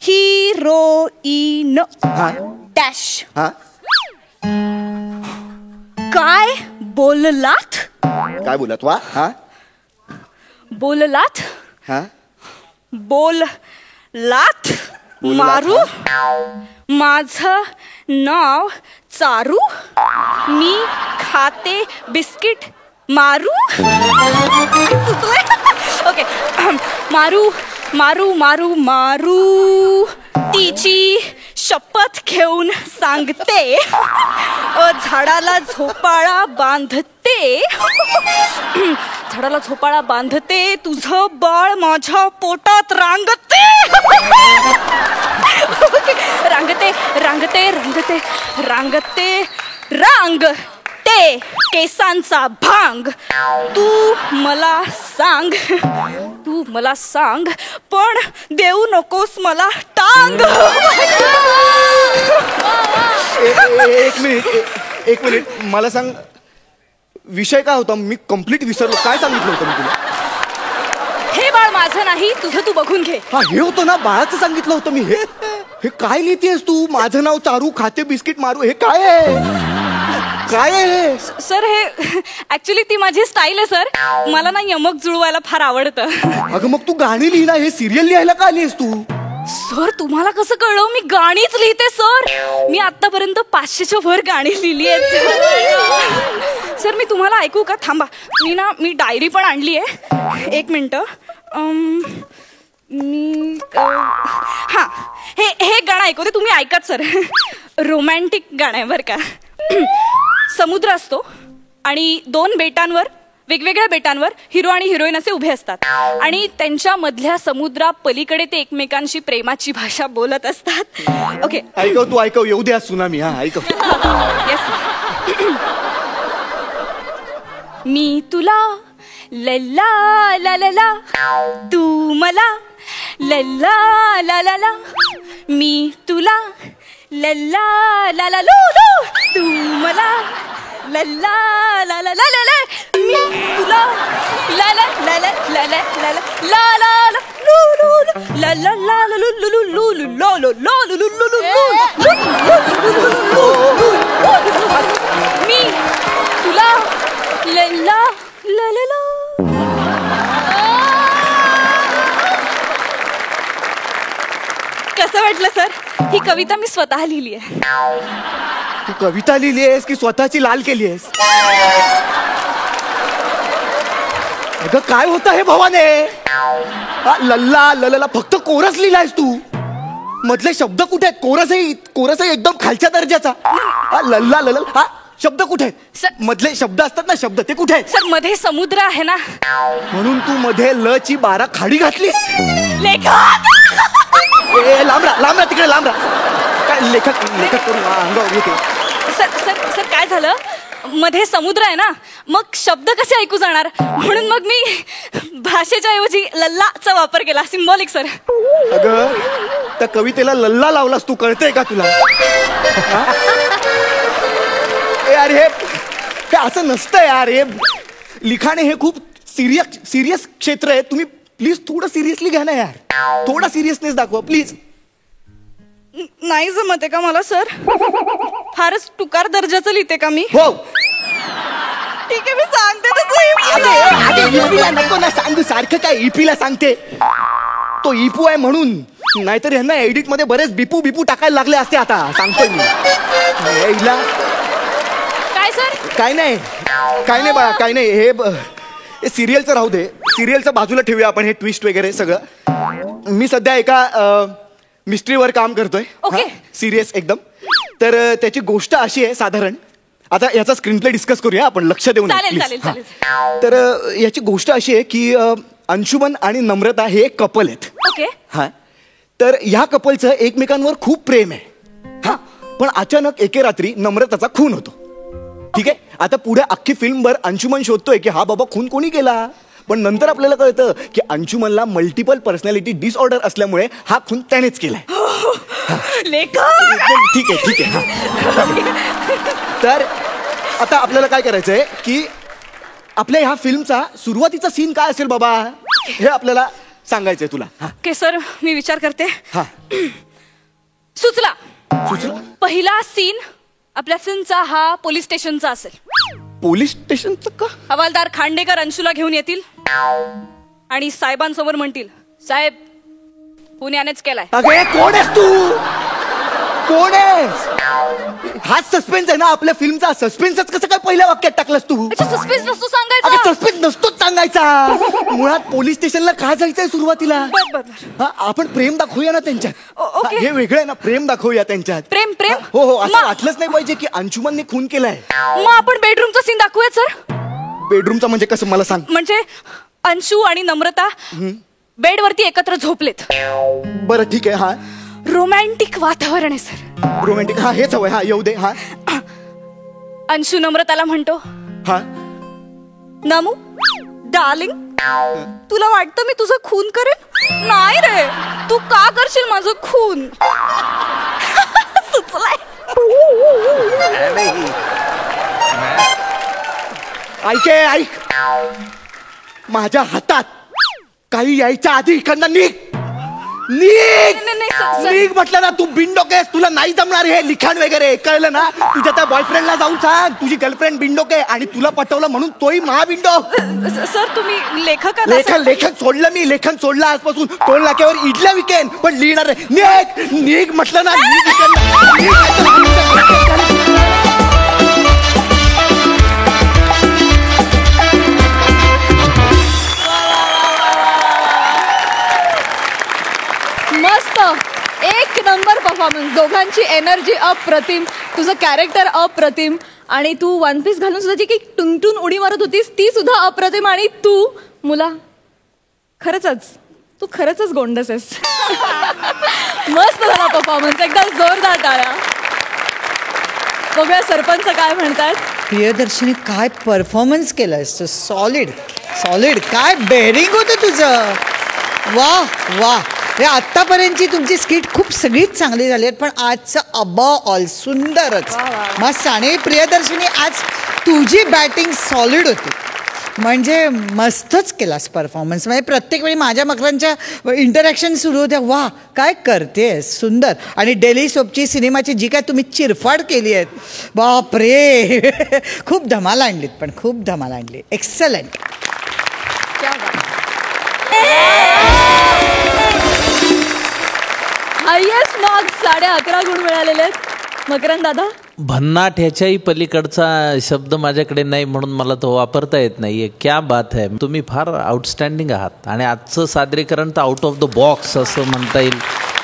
हिरोईन हा डॅश. हा काय बोललात? काय बोलत वा? हा बोललात हा बोललात मारू. माझं नाव चारू. मी खाते बिस्किट मारू. ओके. मारू मारू मारू मारू तिची शपथ घेऊन सांगते. झाडाला झोपाळा बांधते. झाडाला झोपाळा बांधते. तुझं बाळ माझ्या पोटात रांगते. रांगते रांगते रांगते रांगते रांगते केसांचा भांग. तू मला सांग पण देऊ नकोस मला टांग. एक मिनिट मला सांग विषय काय होता? मी कम्प्लीट विसरलो. काय सांगितलं होतं मी तुला? हे बाळ माझं नाही तुझं तू बघून घे. हा हे होतं ना बाळाचं सांगितलं होतं मी. हे काय लिहितेस तू? माझं नाव चारू खाते बिस्किट मारू. हे काय आहे? काय आहे सर? हे ऍक्च्युली ती माझी स्टाईल आहे सर. मला ना यमक जुळवायला फार आवडतं. अगं मग तू गाणी लिहिना. हे सिरियल लिहायला का लिहिस तू? सर तुम्हाला कसं कळलं? मी गाणीच लिहिते सर. मी आतापर्यंत 500च्या वर गाणी लिहिली आहेत सर. मी तुम्हाला ऐकू का? थांबा मी डायरी पण आणली आहे. एक मिनिट. मी हा हे गाणं ऐकवते. तुम्ही ऐकाच सर. रोमॅन्टिक गाणं आहे बरं का. समुद्र असतो आणि 2 बेटांवर वेगवेगळ्या बेटांवर हिरो आणि हिरोईन असे उभे असतात आणि त्यांच्या मधल्या समुद्रा पलीकडे ते एकमेकांशी प्रेमाची भाषा बोलत असतात. ओके ऐकव तू ऐकव. येऊ द्या सुनामी. हा ऐकव. येस. मी तुला लल्ला ला ला ला तू मला लल्ला ला ला ला. मी तुला लल्ला ला ला लो लो तू मला लल्ला ला ला ला ला. मी तुला ला ला ला ला ला ला ला ला ला ला लू लू ला ला ला ला लू लू लू लू लो लो लो लू लू लू लू. मी तुला लल्ला ला ला ला. कसं वाटलं सर? ही कविता मी स्वतः लिहिली आहे. तू कविता लिहिली आहेस की स्वतःची लाल केली आहेस? अगं काय होतं हे भवाने? लल्ला ललला फक्त कोरस लिहिलायस तू. मधले शब्द कुठे आहेत? कोरस आहे एकदम खालच्या दर्जाचा. लल्ला ललल हा शब्द कुठे आहेत? मधले शब्द असतात ना शब्द ते कुठे आहेत? सर मध्ये समुद्र आहे ना म्हणून तू मध्ये ल ची 12 खाडी घातलीस. लेखक लांबरा तिकडे लांबरा. काय लेखक करून अंगावर येते. सर काय झालं? मध्ये समुद्र आहे ना मग शब्द कसे ऐकू जाणार म्हणून मग मी भाषेच्या ऐवजी लल्लाचा वापर केला. Symbolic sir. अगं त्या कवितेला लल्ला लावलास तू. कळतंय का तुला? यार हे असं नसतं यार. हे लिखाण हे खूप सिरियस क्षेत्र आहे. तुम्ही प्लीज थोडं सिरियसली घ्या ना यार, थोडा सिरियसनेस दाखवा प्लीज. नाही जमत आहे का मला सर? फारच टुकार दर्जाचं लिहिते का मी? हो. ठीक आहे, मी सांगते इपीला नको ना सांगू, सारखं काय इपीला सांगते. तो इपू आहे म्हणून, नाहीतर ह्यांना एडिट मध्ये बरेच बिपू बिपू टाकायला लागले असते. आता सांगतोय मी. काय सर? काय नाही बाळा, काय नाही. हे सिरियलचं राहू दे, सिरियलचं बाजूला ठेवूया आपण, हे ट्विस्ट वगैरे सगळं. मी सध्या एका मिस्ट्रीवर काम करतोय, सिरियस एकदम. तर त्याची गोष्ट अशी आहे साधारण, आता याचा स्क्रीन प्ले डिस्कस करूया आपण, लक्ष देऊन. तर याची गोष्ट अशी आहे की अंशुमन आणि नम्रता हे एक कपल आहेत. ओके. हा, तर ह्या कपलचं एकमेकांवर खूप प्रेम आहे. हा, पण अचानक एके रात्री नम्रताचा खून होतो. ठीक आहे. आता पुढे अख्खी फिल्मभर अंशुमन शोधतोय की हा बाबा खून कोणी केला, पण नंतर आपल्याला कळतं की अंशुमनला मल्टिपल पर्सनॅलिटी डिसऑर्डर असल्यामुळे हा खून त्यानेच केलाय. ठीक आहे. तर आता आपल्याला काय करायचंय की आपल्या ह्या फिल्मचा सुरुवातीचा सीन काय असेल बाबा, हे आपल्याला सांगायचंय तुला. ओके सर, मी विचार करते. हा, सुचला. पहिला सीन आपल्या फिल्मचा हा पोलीस स्टेशनचा असेल. पोलीस स्टेशनचं का? हवालदार खांडेकर अंशूला घेऊन येतील आणि साहेबांसमोर म्हणतील, साहेब पुण्यानेच केलाय. अगे कोण आहेस तू? कोण आहेस? हाच सस्पेन्स आहे ना आपल्या फिल्मचा. सस्पेन्सच कसं काय पहिल्या वाक्यात टाकलंस तू? सस्पेन्स नसतो सांगायचा. सस्पेन्स नसतोच सांगायचा. मुळात पोलीस स्टेशनला का जायचंय सुरुवातीला? आपण प्रेम दाखवूया ना त्यांच्यात. हे वेगळं आहे ना, प्रेम दाखवूया त्यांच्यात. प्रेम. हो, असं वाटलंच नाही पाहिजे की अंशुमनने खून केलाय. मग आपण बेडरूमचा सीन दाखवूया सर. बेडरूमचा म्हणजे कसं मला सांग. म्हणजे अंशू आणि नम्रता बेडवरती एकत्र झोपलेत. बरं ठीक आहे. हा, रोमॅन्टिक वातावरण आहे सर. रोमॅन्टिक. हा, हेच हवंय. हा, येऊ दे. हा, अंशू नम्रताला म्हणतो, हा नमू डार्लिंग, तुला वाटतं मी तुझं खून करेन? नाही रे, तू का करशील माझं खून? सुचलाय. ऐक, माझ्या हातात काही यायच्या आधी इकडनं निघ म्हटलं ना. तू बिनडोके आहेस, तुला नाही जमणार हे लिखाण वगैरे, कळलं ना? तुझ्या त्या बॉयफ्रेंडला जाऊन सांग तुझी गर्लफ्रेंड बिनडोके आणि तुला पटवलं म्हणून तोही महाबिंडो. सर तुम्ही लेखक सोडलं मी. लेखन सोडलं आजपासून. टोल नाक्यावर इडल्या विकेन, पण लिहिणार नाही. निघ म्हटलं ना. मस्त, एक नंबर परफॉर्मन्स. दोघांची एनर्जी अप्रतिम, तुझं कॅरेक्टर अप्रतिम, आणि तू वन पीस घालून सुद्धा जी काही टुनटुन उडी मारत होतीस ती सुद्धा अप्रतिम. आणि तू मुला तू खरंच गोंडस आहेस. मस्त झाला परफॉर्मन्स, एकदम जोरदार टाळ्या. बघूया सरपंच काय म्हणतात. प्रियदर्शनी काय परफॉर्मन्स केलायस तू. सॉलिड. काय बेअरिंग होतं तुझं. वा. हे आतापर्यंतची तुमची स्किट खूप सगळीच चांगली झाली आहेत, पण आजचं अबव ऑल सुंदरच मस्त. आणि प्रियदर्शनी आज तुझी बॅटिंग सॉलिड होती, म्हणजे मस्तच केलास परफॉर्मन्स. म्हणजे प्रत्येक वेळी माझ्या मकरांच्या इंटरॅक्शन सुरू होत्या. वा काय करतेस, सुंदर. आणि डेली सोपची सिनेमाची जी काय तुम्ही चिरफाड केली आहेत, बापरे. खूप धमाल आणली. एक्सलंट. हायएस्ट मार्क्स 11.5 गुण मिळालेले आहेत मकरंद दादा. भन्नाट ह्याच्याही पलीकडचा शब्द माझ्याकडे नाही म्हणून मला तो वापरता येत नाहीये. क्या बात आहे, तुम्ही फार आउटस्टँडिंग आहात. आणि आजचं सादरीकरण तर आउट ऑफ द बॉक्स असं म्हणता येईल,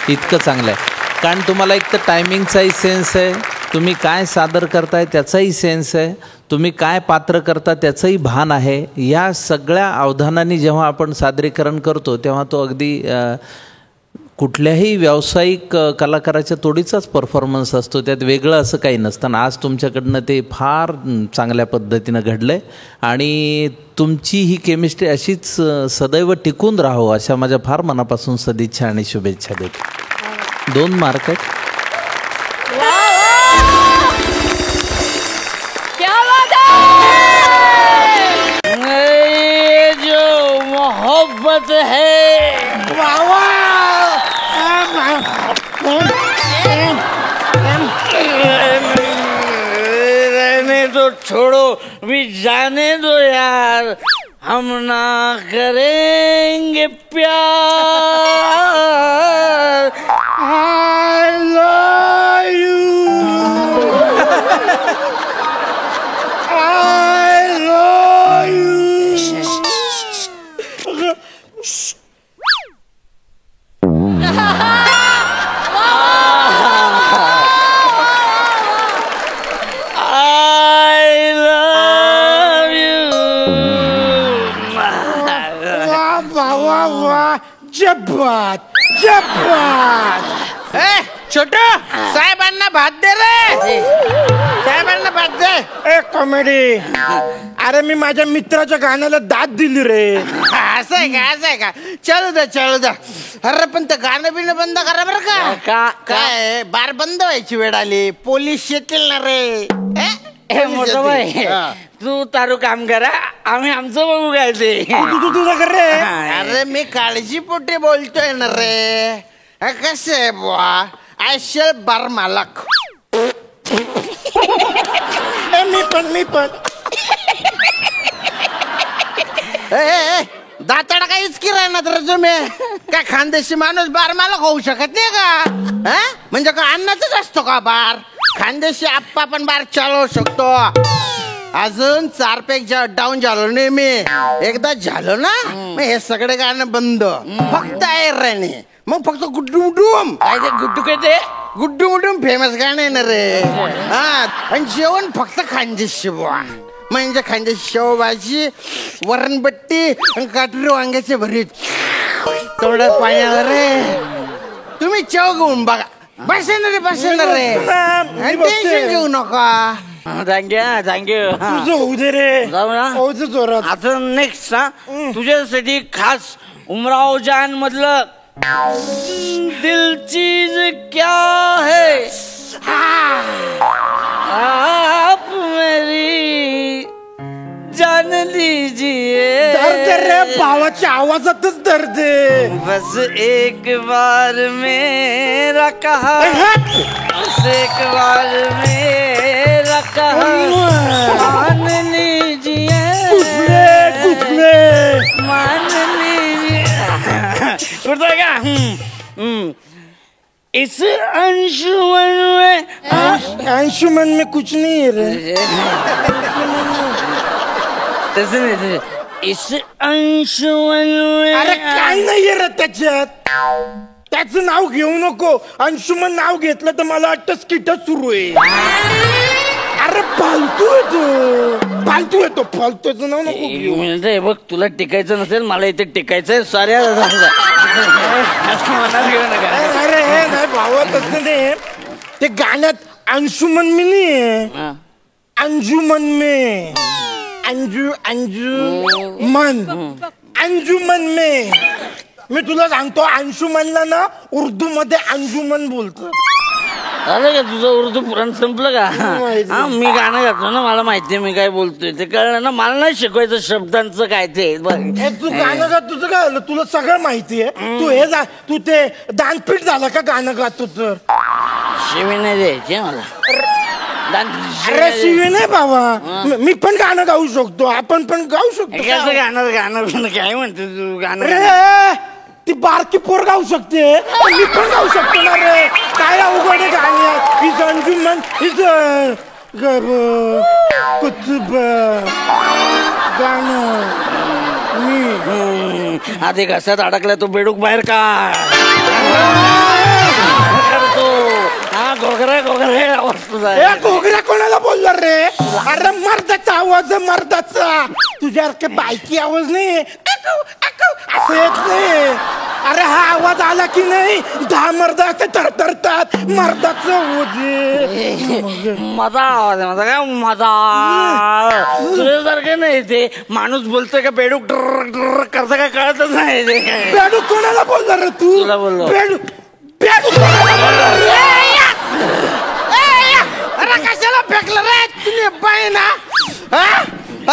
इतकं चांगलं आहे. कारण तुम्हाला एक तर टायमिंगचाही सेन्स आहे, तुम्ही काय सादर करताय त्याचाही सेन्स आहे, तुम्ही काय पात्र करता त्याचंही भान आहे. या सगळ्या अवधानाने जेव्हा आपण सादरीकरण करतो तेव्हा तो अगदी कुठल्याही व्यावसायिक कलाकाराच्या तोडीचाच परफॉर्मन्स असतो. त्यात वेगळं असं काही नसतं. आज तुमच्याकडनं ते फार चांगल्या पद्धतीनं घडलं आहे आणि तुमची ही केमिस्ट्री अशीच सदैव टिकून राहो अशा माझ्या फार मनापासून सदिच्छा आणि शुभेच्छा देतो. 2 मार्क आहेत. जो मोहब्बत है छोड़ो भी जाने दो यार, हम ना करेंगे प्यार। I love you. I love you. जब्बात जब्बात. छोटू साहेबांना भात दे रे, साहेबांना भात दे. ए कॉमेडी, अरे मी माझ्या मित्राच्या गाण्याला दाद दिली रे. असं आहे का, असं आहे का? चलू द्या, चलू द्या. अरे पण ते गाणं बिणं बंद करा बरं का. काय बार बंद व्हायची वेळ आली, पोलीस येतील ना रे. मोठं बाई, तू तारू काम करा, आम्ही आमचं बघू काय ते. तुझं कर रे. अरे मी काळजी पोटी बोलतोय ना रे. कसं आहे बुवा, आयशल बार मालक. मी पण दाताडा काहीच की राहणार तर तुम्ही काय खानदेशी माणूस बार मालक होऊ शकत नाही का? म्हणजे का अन्नाचाच असतो का बार? खानदेशी आप्पा पण बार चालवू शकतो. अजून 4 पैक डाऊन झालो नाही मी. एकदा झालो ना मग हे सगळे गाणं बंद. फक्त राणे, मग फक्त गुड्डूम. काय ते गुड्डू, काय ते गुड्डूम फेमस गाणं आहे ना रे. हा, आणि जेवण फक्त खानदेशी बुवा. म्हणजे खानदेशी शेवभाजी, वरणबट्टी आणि काटरी वांग्याचे भरीत. तोंडात पाणी आलं रे. तुम्ही चव घेऊन बघा. बसेल रे, बसेल रे. टेन्शन घेऊ नका. थँक्यू. तुझं होऊ दे रे. जाऊ ना जोरात. आता नेक्स्ट तुझ्यासाठी खास उमराव जान मधलं दिल चीज क्या है आप मेरी जान लीजिए. दर्द रे, भावाच्या आवाजातच दर्द आहे. बस एक बार मेरा कहा, बस एक बार मेरा कहा मान लीजिए. कुठले मान लीजिए. उठता का? इस अंशुमन में कुछ नहीं है रे. तसं नाही. इस अंशुमन में अरे काय नाहीये रे त्याच्यात. त्याचं नाव घेऊ नको. अंशुमन नाव घेतलं तर मला वाटतं स्किटच सुरू आहे. अरे फालतू येतो, फालतू येतो. फालतूचं नाव नको घेऊ. म्हणजे बघ, तुला टिकायचं नसेल, मला इथे टिकायचंय. साऱ्या अरे हे नाही भावा, तसं नाही. ते गाण्यात अंशुमन मी नाही, अंजुमन में. अंजुमन में. मी तुला सांगतो, अंशुमनला ना उर्दू मध्ये अंजुमन बोलतो. अरे का तुझं उर्दू पुराण संपलं का? हा, मी गाणं गातो ना, मला माहितीये मी काय बोलतोय ते. कळलं ना, मला नाही शिकवायचं शब्दांचं काय ते. तू गाणं गात, तुझं काय तुला सगळं माहितीये. तू हे तू ते दानपीठ झालं का गाणं गातो तर? शिवी नाही द्यायची मला. अरे शिवी नाही बाबा, मी पण गाणं गाऊ शकतो. आपण पण गाऊ शकतो. कसं गाणं काय म्हणतो तू? गाणं ती बारकी पोर गाऊ शकते, मी पण गाऊ शकतो ना रे. काय अवघड गाणी. इज अंजुमन, इज कुतुब गाणं मी. आधी घसात अडकला तो बेडूक बाहेर का. घोगऱ्या कोणाला बोलला रे? अरे मर्दाचा आवाज, मर्दाचा. तुझ्यासारख्या बायकी आवाज नाही, असं येत नाही. अरे हा आवाज आला की नाही 10 मर्द असे थरथरतात. मर्दाचं आवाज. माझा आवाज आहे, माझा काय माझा. तुझ्यासारखं नाही ते. माणूस बोलतोय का बेडूक ड्र करता काय कळतच नाही. बेडूक कोणाला बोलला रे तू? तुला बोललो. बेडूक कोणाला बोलला रे? अरे कशाला फेकलं रे तुम्ही बाई ना?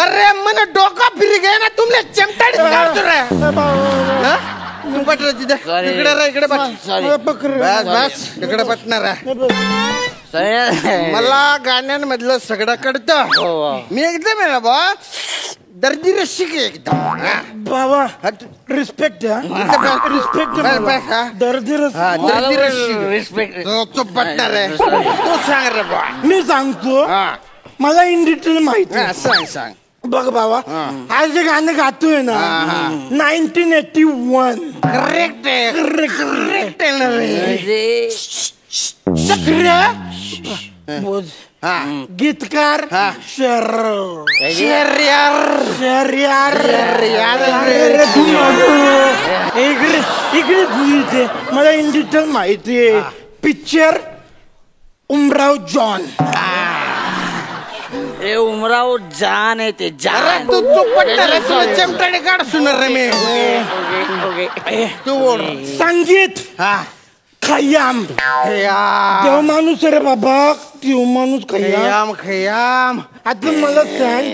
अरे मन डोका फिरी गए ना तुमने. चमटाडीच काढतो रे. इकडे बस, इकडे बसणार. मला गाण्यांमधलं सगळं कळतं. मी एकदम आहे ना बा दर्दी रसिक आहे एकदम. बाबा रिस्पेक्ट रिस्पेक्ट दर्दी रिस्पेक्ट तो पटणार आहे तो सांग रे बा. मी सांगतो मला इन डिटेल माहिती सांग सांग. बघ बाबा आज जे गाणं गातोय ना 1981 करेक्ट आहे करेक्ट आहे ना रे. गीतकार इकडे बोलते मला इन डिटेल माहिती आहे. पिक्चर उमराव जॉन. उमराव जान आहे ते जान. तू चमटाने काढ सुनर रे मी. तू बोल. संगीत खयाम. तेव्हा माणूस रे बाबा तेव्हा माणूस खयाम खयाम. आता मला सांग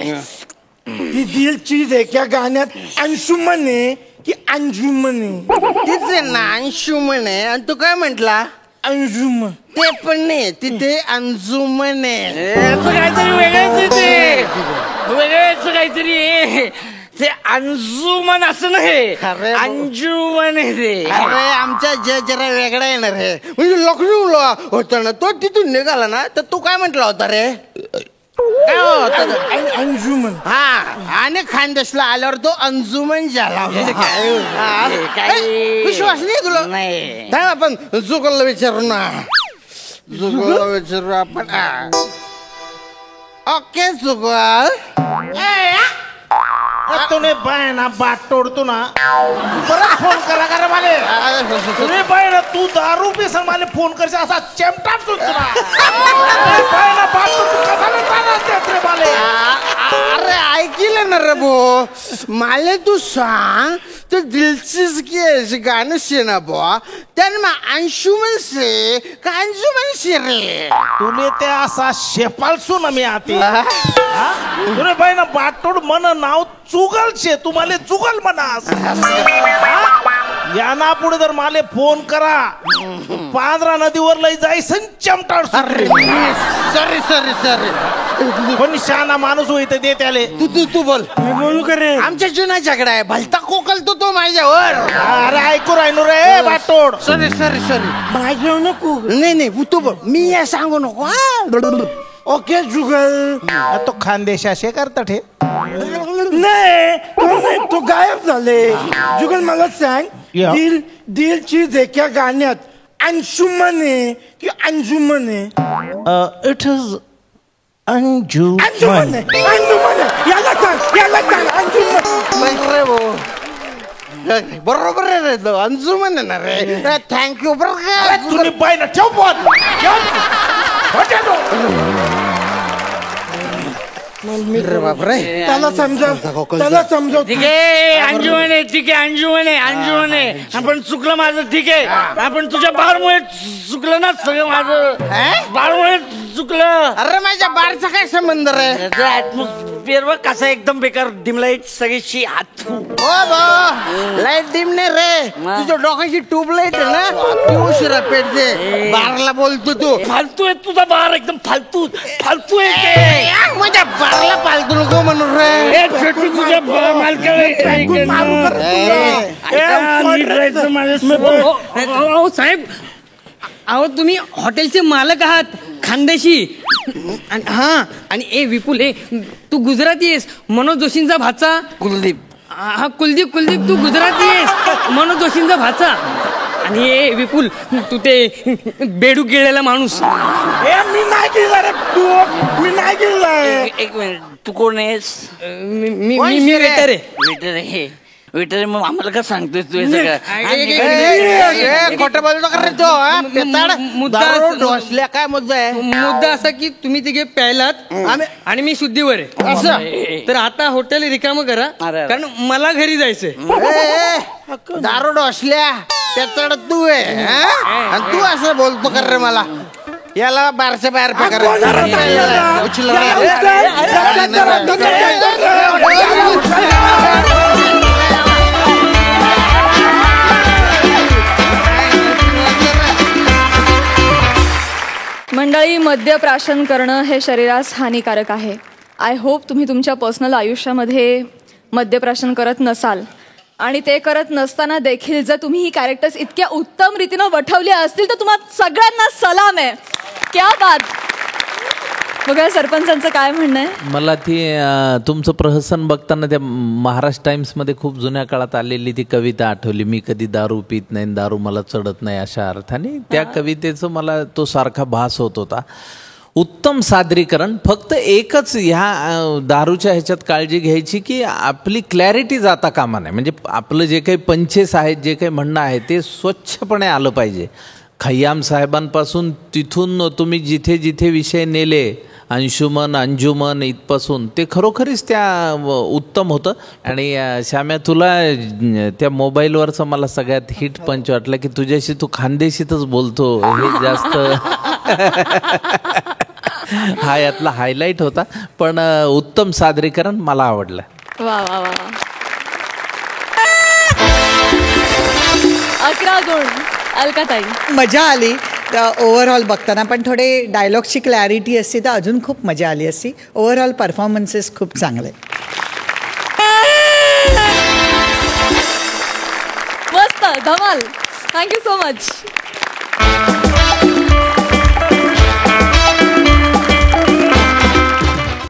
ती दिल चीज आहे क्या गाण्यात अंशुमन आहे की अंजुमन आहे? तीच आहे ना अंशुमन आहे. आणि तू काय म्हंटला? अंजुमन. ते पण नाही तिथे अंजुमन आहे. काहीतरी वेगळंच वेगळंच काहीतरी ते अंजुमन असं नाही अंजुमन आहे ते. अरे आमच्या जरा वेगळा येणार आहे. म्हणजे लखनऊला होता ना तो तिथून निघाला ना तर तू काय म्हंटला होता रे? अंजुमन. हा आणि खानदेशला आल्यावर तो अंजुमन झाला. विश्वास नाही तुला? नाही. आपण जुगलला विचारू ना. जुगलला विचारू आपण. ओके जुगल. तुने बाय ना बाट तोडतो ना परत फोन करा का रे मला. तुने बाय ना तू दारू पिसन मला फोन करशील असा चेमटा सुनतो ना. बाय ना बाट तोडतो कशाला त्रास देत रे मला. अरे ऐकलं ना रे भो मला तू सांग तो दिलचीज की ऐसी गाणं से ना बुआ त्याने मग अंशुमन से का अंजुमन से रे. तुले ते असा शेपाल सुन मी आते. तुने बाय ना बाट तोड मन नाव चुगल शे तुम्हाला चुगल म्हणास. याना पुढे जर मला फोन करा पांढरा नदीवर लई जायसन चमटाड. Sorry sorry sorry. कोणी शहाणा माणूस होईत दे त्याले. तू बोल. मी बोलू का रे? आमच्या जुना झगडा आहे भलता कोकलतो तो माझ्यावर. अरे ऐकू राहिलो रे बाटोड. Sorry sorry sorry. माझ्या नको. नाही तू बोल. मी या सांगू नको. ओके जुगल. तो खानदेश असे करतात हे. नाही तो गायब झाले. जुगल मला सांग दिल चीज आहे क्या गाण्यात अंशुमन आहे की अंजुमन आहे? इट इज अंजुमन. अंजुमन आहे. अंजुमन आहे. याला सांग अंजुमन. बरोबर आहे रे अंजुमन आहे ना रे. थँक्यू बरं का. तुम्ही पाय ना ठेव फोन. त्याला समजाव. ठीक आहे अंजुमन आहे ठीक आहे अंजुमन आहे. आपण चुकलं माझं ठीक आहे. आपण तुझ्या बाळमुळे चुकलं ना सगळं माझं. बाळमुळे चुकलं. अरे माझ्या बारचा काय संबंध रे? ऍटमॉस्फिअर बघ कसा एकदम बेकार डिमलाईट सगळीशी हात. लाईट डिम नाही रे तुझ्या डोक्याची ट्यूबलाईट आहे ना ती उशिरा पेटते. बारला बोलतो तू. फालतू आहे तुझा बार एकदम फालतू आहे. माझ्या बारला फालतू नको म्हणून रे. तुझ्या साहेब अहो तुम्ही हॉटेलचे मालक आहात खानदेशी. हा आणि ए विपुल तू गुजराती आहेस. मनोज जोशींचा भाचा कुलदीप. हा कुलदीप तू गुजराती आहेस मनोज जोशींचा भाचा. आणि ए विपुल तू ते बेडूक गेलेला माणूस. मी नाही गेला रे. मी नाही गेलाय. एक मिनिट तू कोण आहेस? मी वेटर आहे. वेटर मग आम्हाला का सांगतोय तू हे सगळं? खोटं बोलतो का रे तो? मुद्दा काय मुद्दा आहे? मुद्दा असा की तुम्ही तिघे प्यायलात आणि मी शुद्धीवर आहे असं. तर आता हॉटेल रिकामं करा कारण मला घरी जायचंय. दारू डोसल्या त्याच्याड तू आहे आणि तू असं बोलतो कर रे मला. याला बारच्या बाहेर मंडळी, मद्यप्राशन करणं हे शरीरास हानिकारक आहे. आय होप तुम्ही तुमच्या पर्सनल आयुष्यामध्ये मद्यप्राशन करत नसाल. आणि ते करत नसताना देखील जर तुम्ही ही कॅरेक्टर्स इतक्या उत्तम रीतीनं वठवली असतील तर तुम्हाला सगळ्यांना सलाम आहे. क्या बात. बघा सरपंचांचं काय म्हणणं आहे. मला ती तुमचं प्रहसन बघताना त्या महाराष्ट्र टाइम्समध्ये खूप जुन्या काळात आलेली ती कविता आठवली. मी कधी दारू पित नाही, दारू मला चढत नाही, अशा अर्थाने त्या कवितेचं मला तो सारखा भास होत होता. उत्तम सादरीकरण. फक्त एकच ह्या दारूच्या ह्याच्यात काळजी घ्यायची की आपली क्लॅरिटी जाता कामा नये. म्हणजे आपलं जे काही पंचेस आहेत, जे काही म्हणणं आहे ते स्वच्छपणे आलं पाहिजे. खय्याम साहेबांपासून तिथून तुम्ही जिथे जिथे विषय नेले, अंशुमन अंजुमन इथपासून, ते खरोखरीच त्या उत्तम होतं. आणि श्याम्या, तुला त्या मोबाईलवरचं मला सगळ्यात हिट पंच वाटलं की तुझ्याशी तू खानदेशीतच बोलतो, हे जास्त हा यातला हायलाईट होता. पण उत्तम सादरीकरण, मला आवडलं. वा वा वा. 11 गुण. अलकाताई. मजा आली ओव्हरऑल बघताना, पण थोडे डायलॉगची क्लॅरिटी असती तर अजून खूप मजा आली असती. ओव्हरऑल परफॉर्मन्सेस खूप चांगले. मस्त, धमाल. Thank you so much.